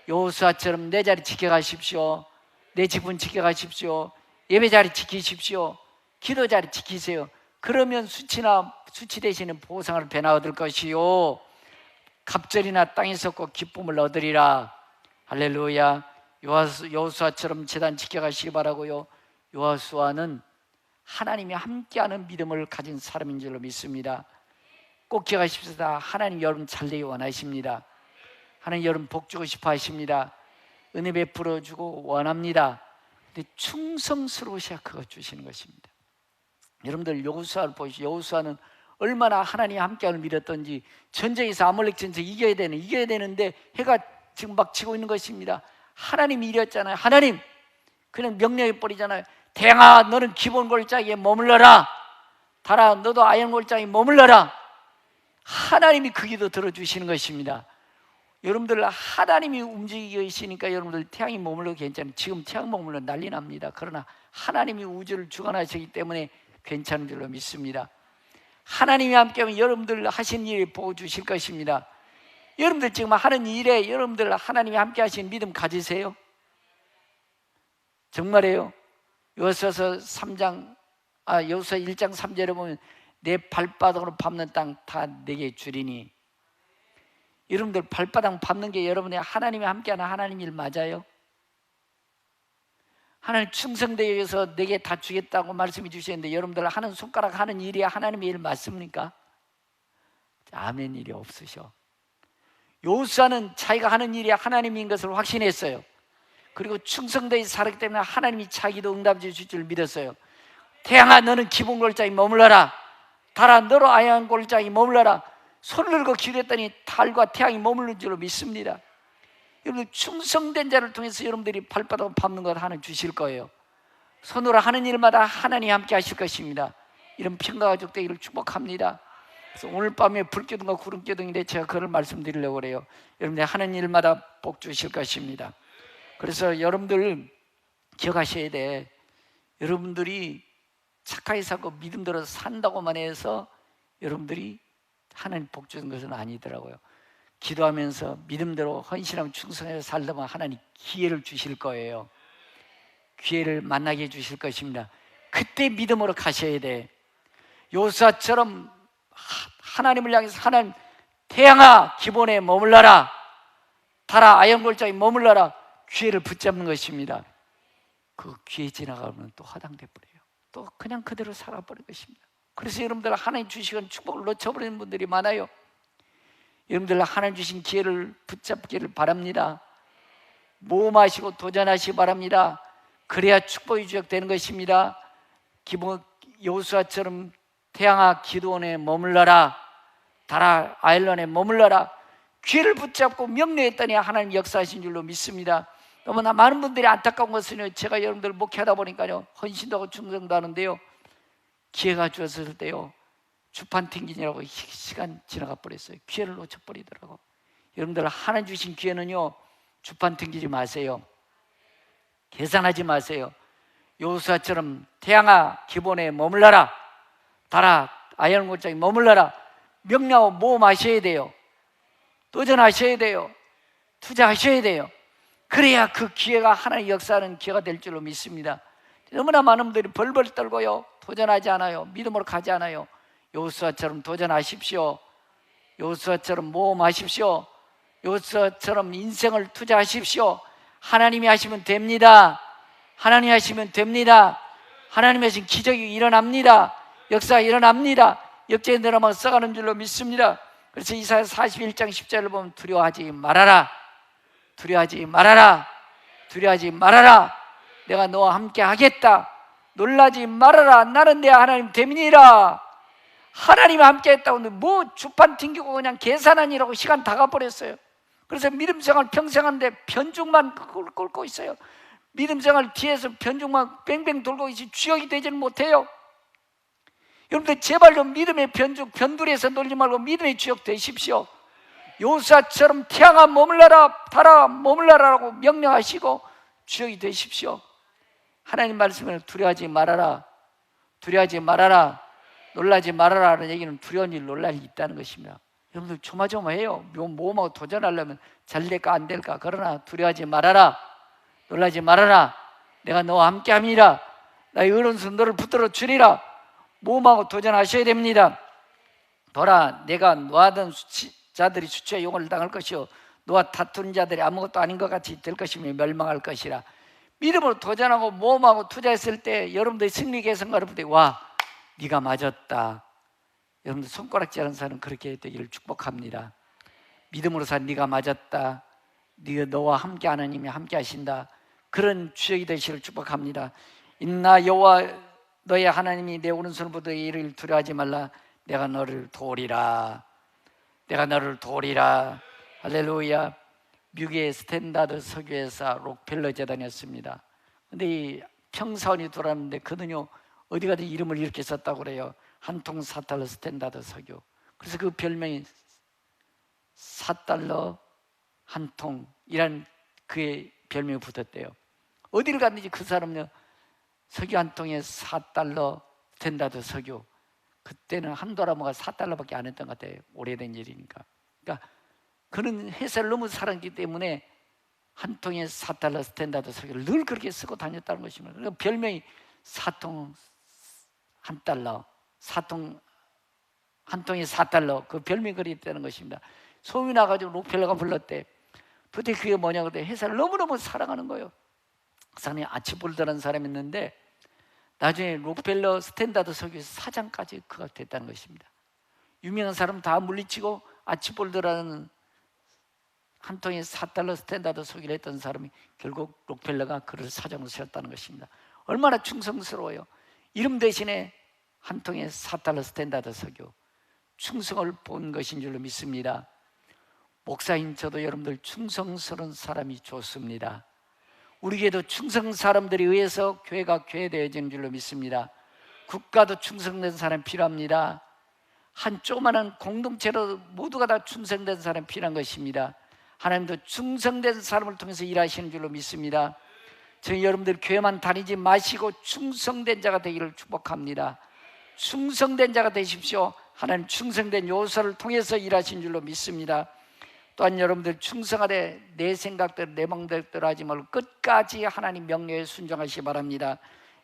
여호수아처럼 내 자리 지켜가십시오. 내 직분 지켜가십시오. 예배 자리 지키십시오. 기도 자리 지키세요. 그러면 수치 대신에 보상을 배나 얻을 것이요 갑절이나 땅에 섰고 기쁨을 얻으리라. 할렐루야. 여호수아처럼 제단 지켜가시기 바라고요. 여호수아는 하나님이 함께하는 믿음을 가진 사람인 줄로 믿습니다. 꼭 기억하십시다. 하나님 여러분 잘되기 원하십니다. 하나님 여러분 복 주고 싶어 하십니다. 은혜 베풀어 주고 원합니다. 근데 충성스러우셔야 그거 주시는 것입니다. 여러분들 여호수아를 보시죠. 여호수아는 얼마나 하나님 함께함을 믿었던지 전쟁에서 아말렉 전쟁 이겨야 되는데 해가 지금 막 지고 있는 것입니다. 하나님이 이겼잖아요. 하나님 그냥 명령해 버리잖아요. 대항아 너는 기본 골짜기에 머물러라. 달아 너도 아연 골짜기에 머물러라. 하나님이 그 기도 들어주시는 것입니다. 여러분들 하나님이 움직이고 계시니까 여러분들 태양이 머물러 괜찮아요. 지금 태양 머물러 난리 납니다. 그러나 하나님이 우주를 주관하시기 때문에 괜찮은 줄로 믿습니다. 하나님이 함께하면 여러분들 하신 일에 보호 주실 것입니다. 여러분들 지금 하는 일에 여러분들 하나님이 함께 하신 믿음 가지세요? 정말이에요. 여호수아 1장 3절에 보면 내 발바닥으로 밟는 땅 다 내게 주리니. 여러분들 발바닥 밟는 게 여러분의 하나님이 함께하는 하나님 일 맞아요? 하나님 충성되어 위해서 내게 다 주겠다고 말씀해 주셨는데 여러분들 하는 손가락 하는 일이 하나님의 일 맞습니까? 아멘 일이 없으셔. 여호수아는 자기가 하는 일이 하나님인 것을 확신했어요. 그리고 충성되어 살았기 때문에 하나님이 자기도 응답해 주실 줄 믿었어요. 태양아 너는 기본 골짜기 머물러라. 달아 너로 아양 골짜기 머물러라. 손을 들고 기도했더니 달과 태양이 머무는 줄로 믿습니다. 여러분 충성된 자를 통해서 여러분들이 발바닥을 밟는 것 하나님 주실 거예요. 손으로 하는 일마다 하나님이 함께 하실 것입니다. 이런 평가 가족 되기를 축복합니다. 그래서 오늘 밤에 불기둥과 구름기둥인데 제가 그걸 말씀드리려고 그래요. 여러분들 하는 일마다 복 주실 것입니다. 그래서 여러분들 기억하셔야 돼. 여러분들이 착하게 살고 믿음대로 산다고만 해서 여러분들이 하나님 복 주는 것은 아니더라고요. 기도하면서 믿음대로 헌신하고 충성해서 살다 보면 하나님 기회를 주실 거예요. 기회를 만나게 해주실 것입니다. 그때 믿음으로 가셔야 돼. 요수아처럼 하나님을 향해서 하나님 태양아 기본에 머물러라, 달아 아연골짜기 머물러라, 기회를 붙잡는 것입니다. 그 기회 지나가면 또 허당돼 버려요. 또 그냥 그대로 살아버린 것입니다. 그래서 여러분들 하나님 주시는 축복을 놓쳐버리는 분들이 많아요. 여러분들 하나님 주신 기회를 붙잡기를 바랍니다. 모험하시고 도전하시기 바랍니다. 그래야 축복이 주역되는 것입니다. 여호수아처럼 태양아 기드온에 머물러라, 달아 아일론에 머물러라, 기회를 붙잡고 명령했더니 하나님 역사하신 줄로 믿습니다. 너무나 많은 분들이 안타까운 것은요, 제가 여러분들 목회하다 보니까요, 헌신도 하고 충성도 하는데요, 기회가 주어졌을 때요 주판 튕기느라고 시간 지나가 버렸어요. 기회를 놓쳐버리더라고. 여러분들 하나님 주신 기회는요 주판 튕기지 마세요. 계산하지 마세요. 여호수아처럼 태양아 기본에 머물러라, 달아 아연골짜기 머물러라, 명령하고 모험하셔야 돼요. 도전하셔야 돼요. 투자하셔야 돼요. 그래야 그 기회가 하나의 역사하는 기회가 될 줄로 믿습니다. 너무나 많은 분들이 벌벌 떨고요 도전하지 않아요. 믿음으로 가지 않아요. 여호수아처럼 도전하십시오. 여호수아처럼 모험하십시오. 여호수아처럼 인생을 투자하십시오. 하나님이 하시면 됩니다. 하나님이 하시면 됩니다. 하나님이 하신 기적이 일어납니다. 역사가 일어납니다. 역사에 내려만 써가는 줄로 믿습니다. 그래서 이사야 41장 10절을 보면 두려워하지 말아라, 두려워하지 말아라, 두려워하지 말아라, 내가 너와 함께 하겠다, 놀라지 말아라, 나는 내 하나님 됨이니라. 하나님이 함께 했다고 뭐 주판 튕기고 그냥 계산하니라고 시간 다 가버렸어요. 그래서 믿음 생활 평생 하는데 변죽만 꼴고 있어요. 믿음 생활 뒤에서 변죽만 뱅뱅 돌고 있지 주역이 되지는 못해요. 여러분들 제발 좀 믿음의 변죽 변두리에서 놀지 말고 믿음의 주역 되십시오. 여호수아처럼 태양아 머물러라, 달아 머물러라라고 명령하시고 주역이 되십시오. 하나님 말씀을 두려워하지 말아라, 두려워하지 말아라, 놀라지 말아라는 얘기는 두려운 일, 놀랄 일이 있다는 것입니다. 여러분들 조마조마해요. 모험하고 도전하려면 잘 될까 안 될까. 그러나 두려워하지 말아라, 놀라지 말아라, 내가 너와 함께 함이라, 나의 오른손 너를 붙들어 주리라. 모험하고 도전하셔야 됩니다. 보라, 내가 노하던 자들이 수치와 용을 당할 것이요 너와 다투는 자들이 아무것도 아닌 것 같이 될 것이며 멸망할 것이라. 믿음으로 도전하고 모험하고 투자했을 때 여러분들의 승리 계산과 여러분들이 와 네가 맞았다. 여러분들 손가락질하는 사람은 그렇게 되기를 축복합니다. 믿음으로 산 네가 맞았다, 네가 너와 함께 하나님이 함께 하신다, 그런 주역이 되시기를 축복합니다. 인나 여호와 너의 하나님이 내 오른손을 붙들어 이를 두려워하지 말라, 내가 너를 도우리라, 내가 너를 도우리라. 할렐루야. 미국의 스탠다드 석유회사 록펠러 재단이었습니다. 근데 이 평사원이 돌았는데 그는요 어디 가든 이름을 이렇게 썼다고 그래요. 한 통 4달러 스탠다드 석유. 그래서 그 별명이 4달러 한 통이란 그의 별명이 붙었대요. 어디를 갔는지 그 사람은요 석유 한 통에 4달러 스탠다드 석유. 그때는 $1가 4달러밖에 안 했던 것 같아요. 오래된 일이니까. 그러니까 그는 회사를 너무 사랑했기 때문에 한 통에 4달러 스탠다드 석유를 늘 그렇게 쓰고 다녔다는 것입니다. 그러니까 별명이 4통 1달러, 4통 한 통에 4달러, 그 별명이 그랬다는 것입니다. 소문이 나가지고 록펠러가 불렀대. 도대체 그게 뭐냐고 그때 회사를 너무너무 사랑하는 거예요. 그 사람이 아치볼드라는 사람이 있는데 나중에 록펠러 스탠다드 석유 사장까지 그가 됐다는 것입니다. 유명한 사람 다 물리치고 아치볼드라는 한 통에 4달러 스탠다드 석유를 했던 사람이 결국 록펠러가 그를 사장으로 세웠다는 것입니다. 얼마나 충성스러워요. 이름 대신에 한 통에 4달러 스탠다드 석유, 충성을 본 것인 줄로 믿습니다. 목사인 저도 여러분들 충성스러운 사람이 좋습니다. 우리 교회도 충성 사람들에 의해서 교회가 교회되어지는 줄로 믿습니다. 국가도 충성된 사람이 필요합니다. 한 조그마한 공동체로 모두가 다 충성된 사람이 필요한 것입니다. 하나님도 충성된 사람을 통해서 일하시는 줄로 믿습니다. 저희 여러분들 교회만 다니지 마시고 충성된 자가 되기를 축복합니다. 충성된 자가 되십시오. 하나님 충성된 요소를 통해서 일하신 줄로 믿습니다. 또한 여러분들 충성하되 내 생각대로 내 방법대로 하지 말고 끝까지 하나님 명령에 순종하시기 바랍니다.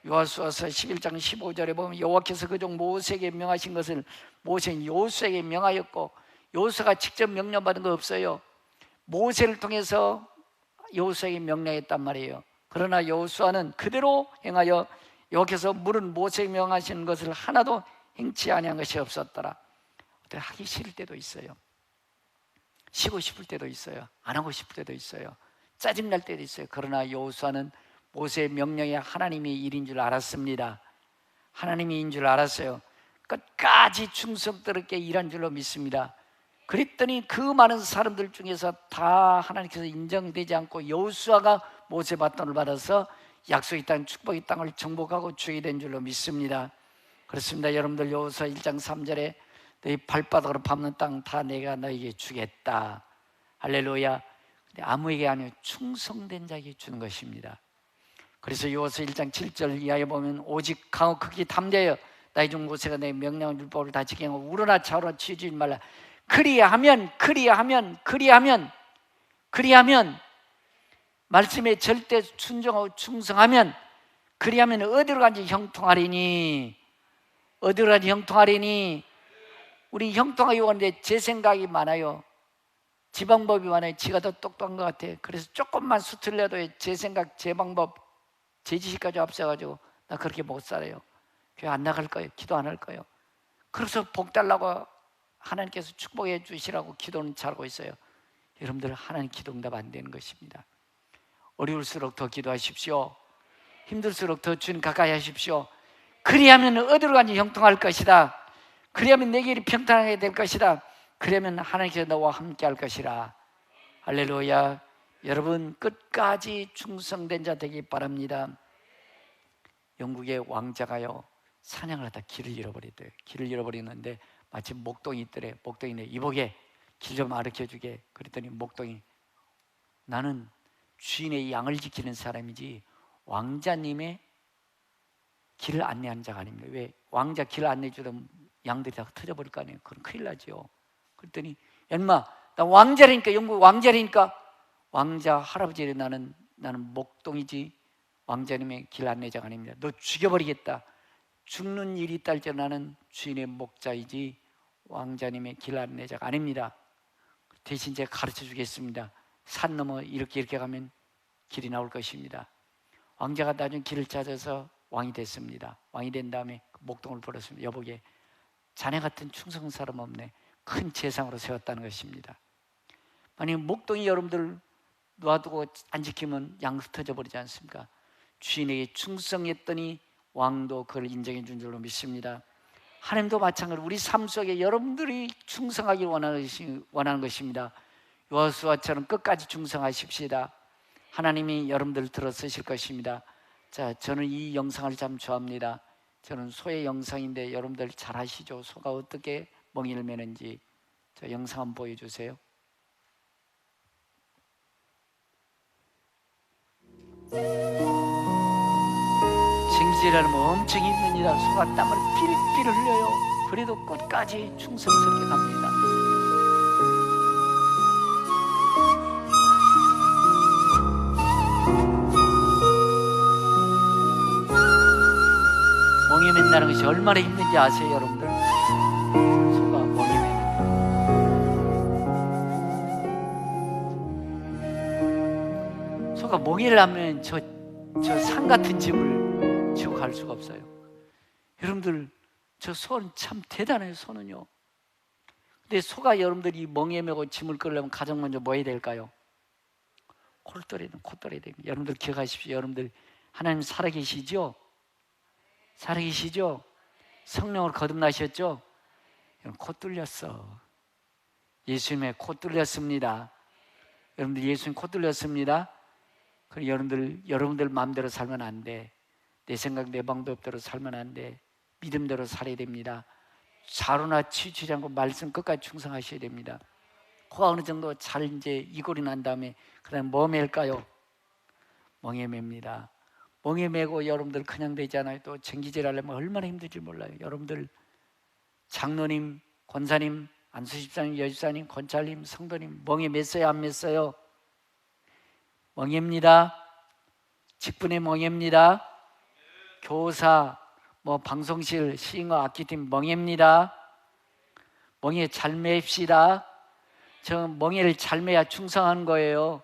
요수아서 11장 15절에 보면 여호와께서 그 종 모세에게 명하신 것을 모세는 요수에게 명하였고, 요수가 직접 명령받은 거 없어요. 모세를 통해서 여호수아에게 명령했단 말이에요. 그러나 여호수아는 그대로 행하여 여호와께서 물은 모세에게 명하시는 것을 하나도 행치 아니한 것이 없었더라. 하기 싫을 때도 있어요. 쉬고 싶을 때도 있어요. 안 하고 싶을 때도 있어요. 짜증날 때도 있어요. 그러나 여호수아는 모세의 명령이 하나님의 일인 줄 알았습니다. 하나님의 일인 줄 알았어요. 끝까지 충성스럽게 일한 줄로 믿습니다. 그랬더니 그 많은 사람들 중에서 다 하나님께서 인정되지 않고 여호수아가 모세 바톤을 받아서 약속의 땅, 축복의 땅을 정복하고 주게 된 줄로 믿습니다. 그렇습니다. 여러분들 여호수아 1장 3절에 너희 발바닥으로 밟는 땅 다 내가 너에게 주겠다. 할렐루야. 근데 아무에게 아니요 충성된 자에게 주는 것입니다. 그래서 여호수아 1장 7절 이하에 보면 오직 강하고 크게 담대하여 나의 종 모세가 내 명령을 율법을 다 지키고 우러나 좌우나 치우지 말라. 그리하면 말씀에 절대 순종하고 충성하면 그리하면 어디로 간지 형통하리니. 어디로 간지 형통하리니. 우리 형통하기 원하는데 제 생각이 많아요. 지 방법이 많아요. 지가 더 똑똑한 것 같아. 그래서 조금만 수틀려도 제 생각, 제 방법, 제 지식까지 앞서가지고 나 그렇게 못 살아요. 교회 안 나갈 거예요. 기도 안 할 거예요. 그래서 복 달라고 하나님께서 축복해 주시라고 기도는 잘하고 있어요. 여러분들 하나님 기도 응답 안 되는 것입니다. 어려울수록 더 기도하십시오. 힘들수록 더 주님 가까이 하십시오. 그리하면 어디로 간지 형통할 것이다. 그리하면 내 길이 평탄하게 될 것이다. 그러면 하나님께서 너와 함께 할 것이라. 할렐루야. 여러분 끝까지 충성된 자 되기 바랍니다. 영국의 왕자가요 사냥을 하다 길을 잃어버렸대요. 길을 잃어버리는데 마침 목동이 있더래. 목동이네. 이복에 길 좀 가르쳐주게. 그랬더니 목동이 나는 주인의 양을 지키는 사람이지 왕자님의 길을 안내하는 자가 아닙니다. 왜? 왕자 길을 안내해주던 양들이 다 터져버릴 거 아니에요. 그럼 큰일 나죠. 그랬더니 엄마 나 왕자라니까, 영국 왕자라니까. 왕자 할아버지래. 나는 목동이지 왕자님의 길 안내자가 아닙니다. 너 죽여버리겠다. 죽는 일이 있다 할지라도 나는 주인의 목자이지 왕자님의 길 안내자가 아닙니다. 대신 제가 가르쳐 주겠습니다. 산 넘어 이렇게 가면 길이 나올 것입니다. 왕자가 나중에 길을 찾아서 왕이 됐습니다. 왕이 된 다음에 목동을 벌었습니다. 여보게 자네 같은 충성한 사람 없네. 큰 재상으로 세웠다는 것입니다. 만약 목동이 여러분들 놔두고 안 지키면 양 흩어져 버리지 않습니까? 주인에게 충성했더니 왕도 그걸 인정해 준 줄로 믿습니다. 하나님도 마찬가지로 우리 삶 속에 여러분들이 충성하길 원하는 것입니다. 여호수아처럼 끝까지 충성하십시다. 하나님이 여러분들 들어 쓰실 것입니다. 자, 저는 이 영상을 참 좋아합니다. 저는 소의 영상인데 여러분들 잘 아시죠? 소가 어떻게 멍이를 매는지. 저 영상 한번 보여주세요. 쟁질하는 뭐 엄청 힘듭니다. 소가 땀을 필필 흘려요. 그래도 끝까지 충성스럽게 갑니다. 멍에 맨다는 것이 얼마나 힘든지 아세요, 여러분들? 소가 멍에 매는. 소가 멍에를 하면 저 산 같은 짐을 지고 갈 수가 없어요. 여러분들 저 소는 참 대단해요. 소는요. 근데 소가 여러분들이 멍에 매고 짐을 끌려면 가장 먼저 뭐 해야 될까요? 코를 떨어야 됩니다. 여러분들 기억하십시오. 여러분들 하나님 살아계시죠? 살아계시죠? 성령으로 거듭나셨죠? 여러분 코 뚫렸어. 예수님의 코 뚫렸습니다. 여러분들 예수님 코 뚫렸습니다. 그럼 여러분들 마음대로 살면 안 돼. 내 생각 내 방법대로 살면 안 돼. 믿음대로 살아야 됩니다. 좌로나 치우치지 않고 말씀 끝까지 충성하셔야 됩니다. 코가 어느 정도 잘 이제 이골이 난 다음에 그다음 뭐 맬까요? 멍에 맵니다. 멍에 매고 여러분들 그냥 되지 않아요. 또 전기질 하려면 얼마나 힘들지 몰라요. 여러분들 장로님, 권사님 안수 집사님, 여집사님, 권찰님, 성도님 멍에 맸어요? 안 맸어요? 멍입니다. 직분의 멍입니다. 교사, 방송실, 시인과 악기팀 멍입니다. 멍에 잘 맵시다. 저 멍에를 잘 매야 충성하는 거예요.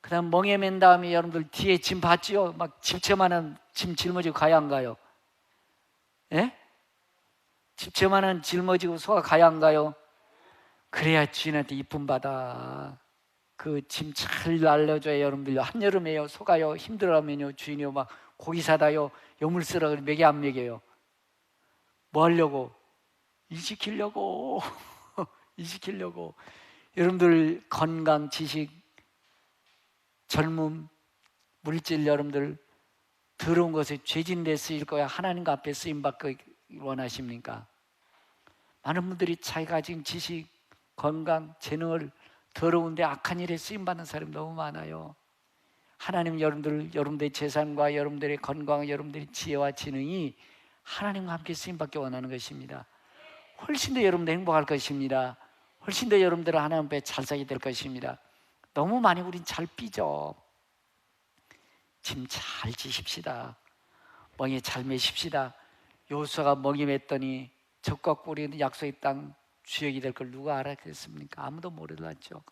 그 다음 멍에 맨 다음에 여러분들 뒤에 짐 봤지요? 막 집채만한 짐 짊어지고 가야 안 가요? 예? 집채만한 짊어지고 소가 가야 안 가요? 그래야 주인한테 이쁨 받아. 그 짐 잘 날려줘야 여러분들. 한여름에요 소가요 힘들어하면요 주인이요 막 고기 사다요 여물 쓰라 그래 먹여 안 먹여요? 뭐 하려고? 일 시키려고. 일 시키려고. 여러분들 건강, 지식, 젊음, 물질 여러분들 더러운 것에 죄진데 쓰일 거야? 하나님 앞에 쓰임받기 원하십니까? 많은 분들이 자기가 가진 지식, 건강, 재능을 더러운데 악한 일에 쓰임받는 사람이 너무 많아요. 하나님 여러분들의 재산과 여러분들의 건강, 여러분들의 지혜와 지능이 하나님과 함께 쓰임받기 원하는 것입니다. 훨씬 더 여러분들 행복할 것입니다. 훨씬 더 여러분들은 하나님 앞에 잘 살게 될 것입니다. 너무 많이 우린 잘 삐져. 짐 잘 지십시다. 멍에 잘 매십시다. 여호수아가 멍에 맸더니 적과 꿀이 약속의 땅 주역이 될 걸 누가 알았겠습니까? 아무도 모르겠죠.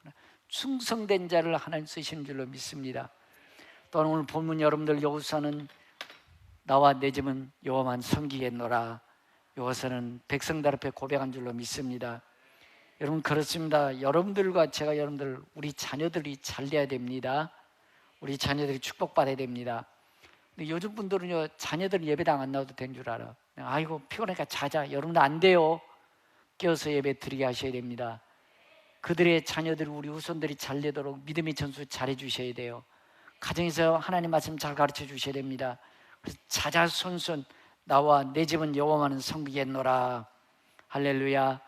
충성된 자를 하나님 쓰시는 줄로 믿습니다. 또한 오늘 본문 여러분들 여호수아는 나와 내 집은 여호와만 섬기겠노라. 여호수아는 백성들 앞에 고백한 줄로 믿습니다. 여러분 그렇습니다. 여러분들과 제가 여러분들 우리 자녀들이 잘 돼야 됩니다. 우리 자녀들이 축복받아야 됩니다. 근데 요즘 분들은요 자녀들은 예배당 안 나와도 된 줄 알아. 아이고 피곤하니까 자자. 여러분들 안 돼요. 깨어서 예배 드리게 하셔야 됩니다. 그들의 자녀들 우리 후손들이 잘 되도록 믿음의 전수 잘해 주셔야 돼요. 가정에서 하나님 말씀 잘 가르쳐 주셔야 됩니다. 그래서 자자손손 나와 내 집은 여호와만은 섬기겠노라. 할렐루야.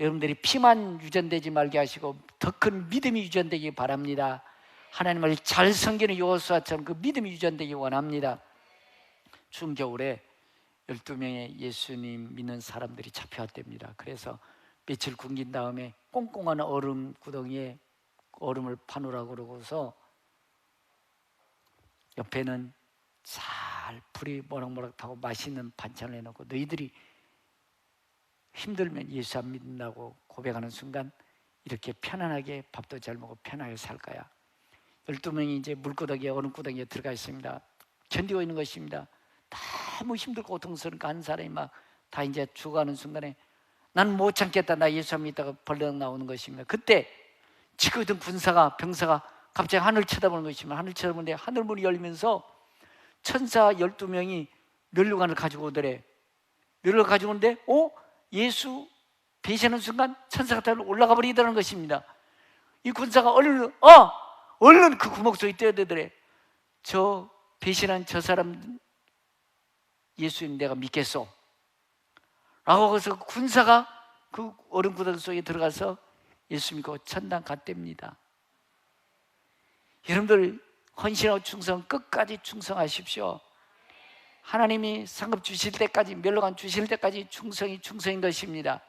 여러분들이 피만 유전되지 말게 하시고 더 큰 믿음이 유전되기 바랍니다. 하나님을 잘 섬기는 여호수아처럼 그 믿음이 유전되기 원합니다. 추운 겨울에 12명의 예수님 믿는 사람들이 잡혀왔답니다. 그래서 며칠 굶긴 다음에 꽁꽁한 얼음 구덩이에 얼음을 파놓으라고 그러고서 옆에는 잘 불이 모락모락 타고 맛있는 반찬을 해놓고 너희들이 힘들면 예수 안 믿는다고 고백하는 순간 이렇게 편안하게 밥도 잘 먹고 편하게 살 거야. 12명이 이제 물구덩이에 얼음구덩이에 들어가 있습니다. 견디고 있는 것입니다. 너무 힘들고 고통스러우니까 한 사람이 막 다 이제 죽어가는 순간에 난 못 참겠다. 나 예수 안 믿다가 벌렁 나오는 것입니다. 그때 지그든 군사가 병사가 갑자기 하늘 쳐다보는 것입니다. 하늘 쳐다보는데 하늘문이 열리면서 천사 12명이 면류관을 가지고 오더래. 면류관을 가지고 오는데 예수 배신하는 순간 천사가 다 올라가 버리더라는 것입니다. 이 군사가 얼른 그 구멍 속에 뛰어들더래. 저 배신한 저 사람 예수님 내가 믿겠소 라고 해서 군사가 그 얼음 구덩이 속에 들어가서 예수 믿고 천당 갔답니다. 여러분들 헌신하고 충성 끝까지 충성하십시오. 하나님이 상급 주실 때까지 멸로관 주실 때까지 충성인 것입니다.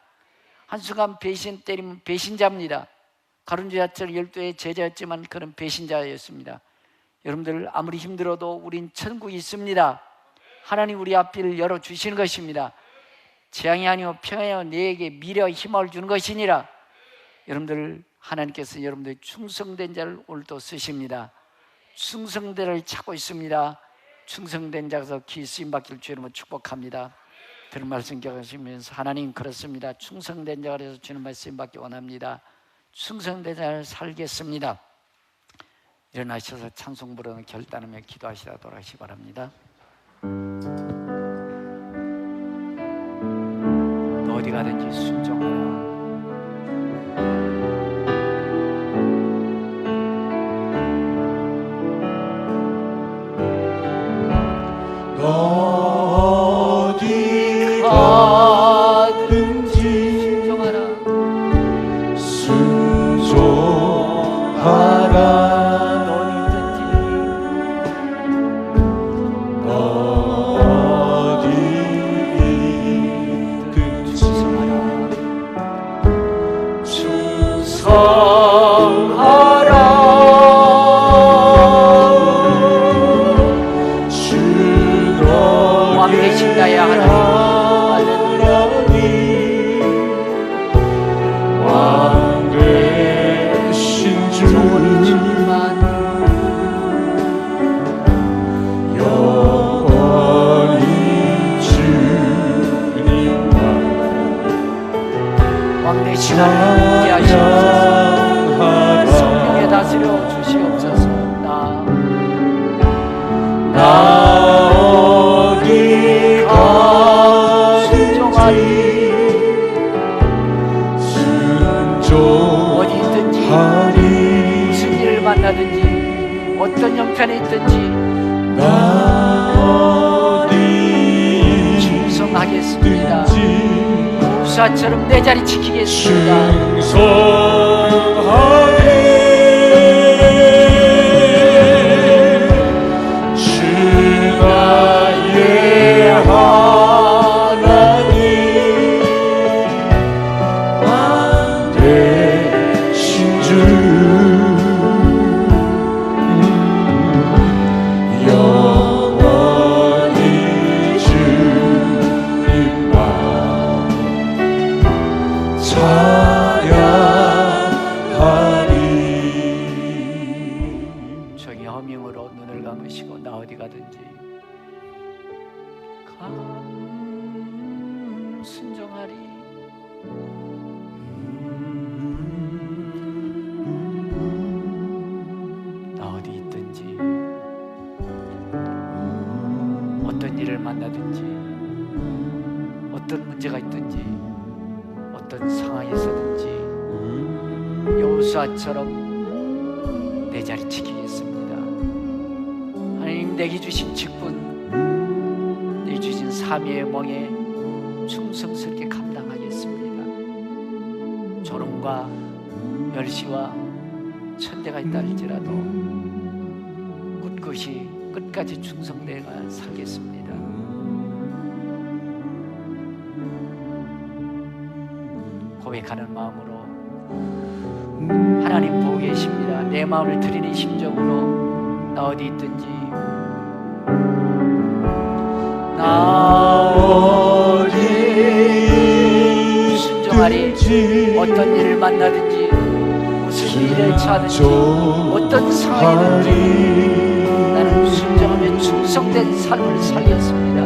한순간 배신 때리면 배신자입니다. 가룟유다처럼 12의 제자였지만 그는 배신자였습니다. 여러분들 아무리 힘들어도 우린 천국이 있습니다. 하나님 우리 앞을 열어주시는 것입니다. 재앙이 아니오 평안이요 너에게 미래와 희망을 주는 것이니라. 여러분들 하나님께서 여러분들의 충성된 자를 오늘도 쓰십니다. 충성된 자를 찾고 있습니다. 충성된 자에서 귀 쓰임받기를 주님으로 축복합니다. 그런 말씀 기억하시면서 하나님 그렇습니다. 충성된 자가 돼서 주님 말씀 받기 원합니다. 충성된 자를 살겠습니다. 일어나셔서 찬송 부르는 결단하며 기도하시다 돌아가시기 바랍니다. 너 어디 가든지 순종하라. 어디 가든지 순종하라. 어디든지 인도하시옵소서. 성령에 다스려 주시옵소서. 나 어디 순종하리. 어디 있든지 무슨 일을 만나든지 어떤 형편에 있든지 나 어디 충성하겠습니다. 우사처럼 내 자리 지키겠습니다. 충성하리. 주 나의 하나님 왕 되신 주 영원히 주님만 찬양하리. 조용히 허밍으로 눈을 감으시고 나 어디 가든지 순종하리. 나 어디 있든지 어떤 일을 만나든지 어떤 문제가 있든지 어떤 상황에 서든지 여호수아처럼 내 자리 지키겠습니다. 하나님 내게 주신 직분, 내게 주신 사미의 멍에 충성스럽게 감당하겠습니다. 조롱과 멸시와 천대가 있다 할지라도 굳건히 끝까지 충성되어 살겠습니다. 고백하는 마음으로 하나님 보고 계십니다. 내 마음을 드리는 심정으로 나 어디 있든지 나 어디 순종하리. 어떤 일을 만나든지 무슨 일에 처하든지 어떤 상황이든지 나는 순종하며 충성된 삶을 살겠습니다.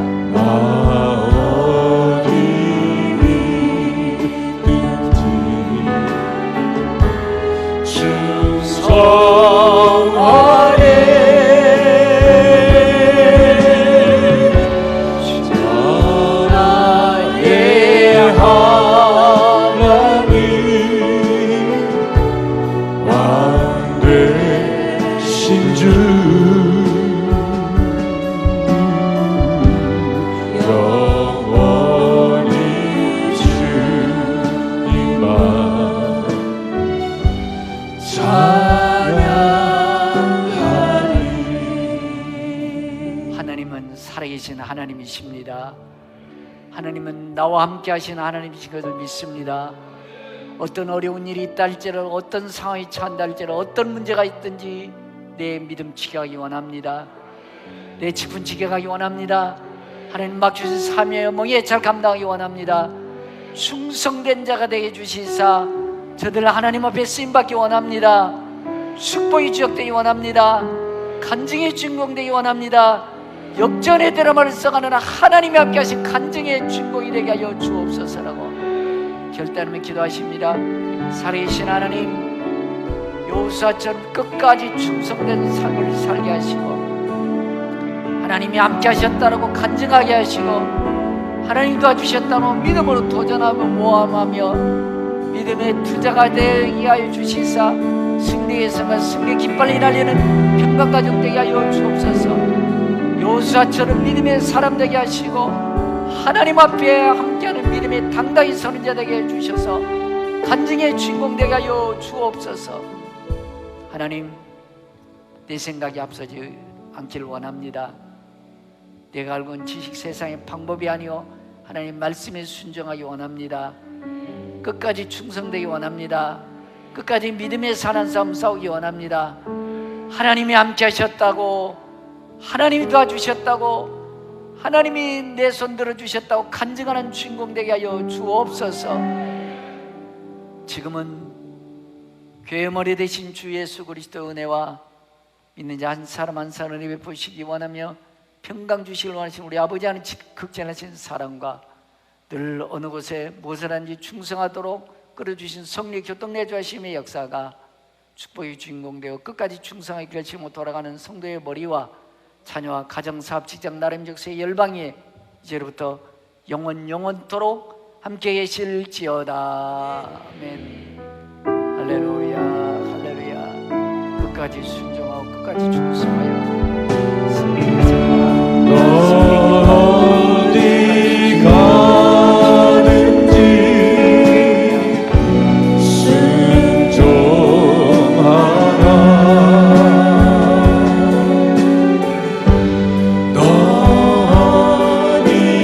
살아계신 하나님이십니다. 하나님은 나와 함께 하신 하나님이신 것을 믿습니다. 어떤 어려운 일이 있다 할지라도 어떤 상황이 처한다 할지라도 어떤 문제가 있든지 내 믿음 지켜가기 원합니다. 내 직분 지켜가기 원합니다. 하나님 맡겨주신 사명의 멍에 잘 감당하기 원합니다. 충성된 자가 되게 주시사 저들 하나님 앞에 쓰임받기 원합니다. 축복이 주역되기 원합니다. 간증의 주인공 되기 원합니다. 역전의 드라마를 써가는 하나님이 함께 하신 간증의 주인공이 되게 하여 주옵소서라고 결단하며 기도하십니다. 살아계신 하나님, 여호수아처럼 끝까지 충성된 삶을 살게 하시고 하나님이 함께 하셨다고 간증하게 하시고 하나님 도와주셨다고 믿음으로 도전하며 모험하며 믿음의 투자가 되게 하여 주시사 승리의 성과 승리의 깃발이 날리는 평강가족 되게 하여 주옵소서. 여호수아처럼 믿음의 사람 되게 하시고 하나님 앞에 함께하는 믿음의 당당히 서는 자 되게 해주셔서 간증의 주인공 되게 하여 주옵소서. 하나님, 내 생각이 앞서지 않기를 원합니다. 내가 알고 있는 지식 세상의 방법이 아니오 하나님 말씀에 순종하기 원합니다. 끝까지 충성되기 원합니다. 끝까지 믿음의 사는 싸움 싸우기 원합니다. 하나님이 함께 하셨다고, 하나님이 도와주셨다고, 하나님이 내 손 들어주셨다고 간증하는 주인공 되게 하여 주옵소서. 지금은 교회 머리 대신 주 예수 그리스도 은혜와 믿는 자 한 사람 한 사람을 베푸시기 원하며 평강 주시길 원하시는 우리 아버지 하나님 극진하신 사랑과 늘 어느 곳에 무엇을 하는지 충성하도록 끌어주신 성령 교통 내주하심의 역사가 축복의 주인공 되어 끝까지 충성하게 결심하고 돌아가는 성도의 머리와 자녀와 가정, 사업, 직장, 나름 역사의 열방에 이제로부터 영원토록 함께 계실지어다. 아멘. 할렐루야, 할렐루야. 끝까지 순종하고 끝까지 충성하여 어디 가든지 순종하라. 너 어디든지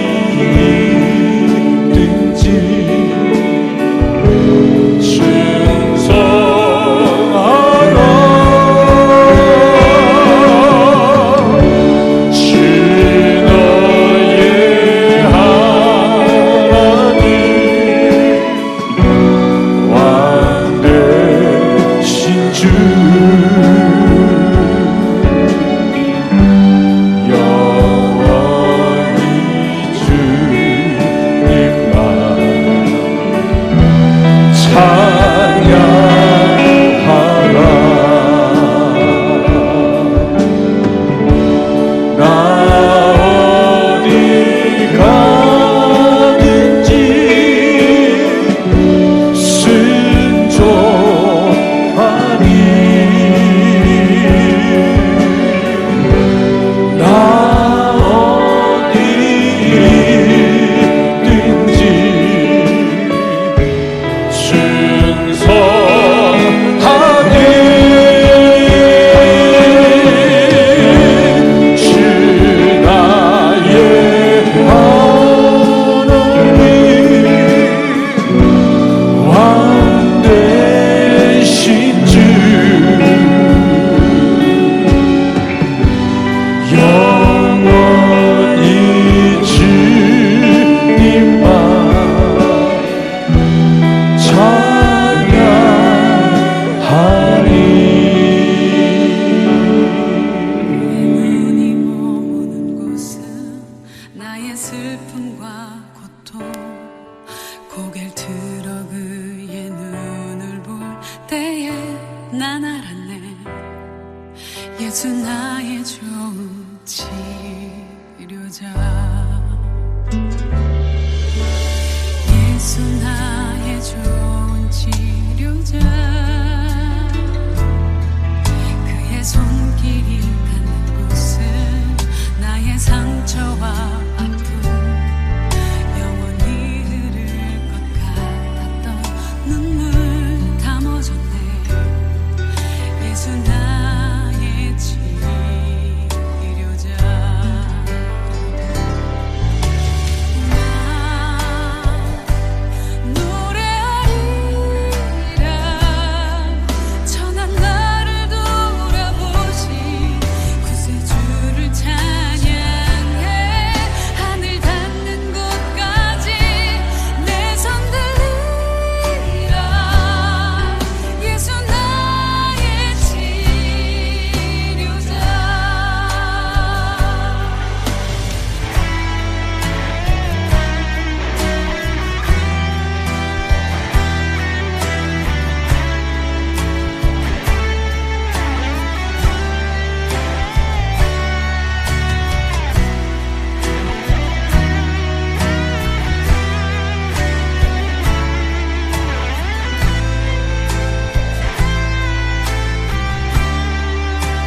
난 알았네. 예수 나의 좋은 치료자. 예수 나의 좋은 치료자.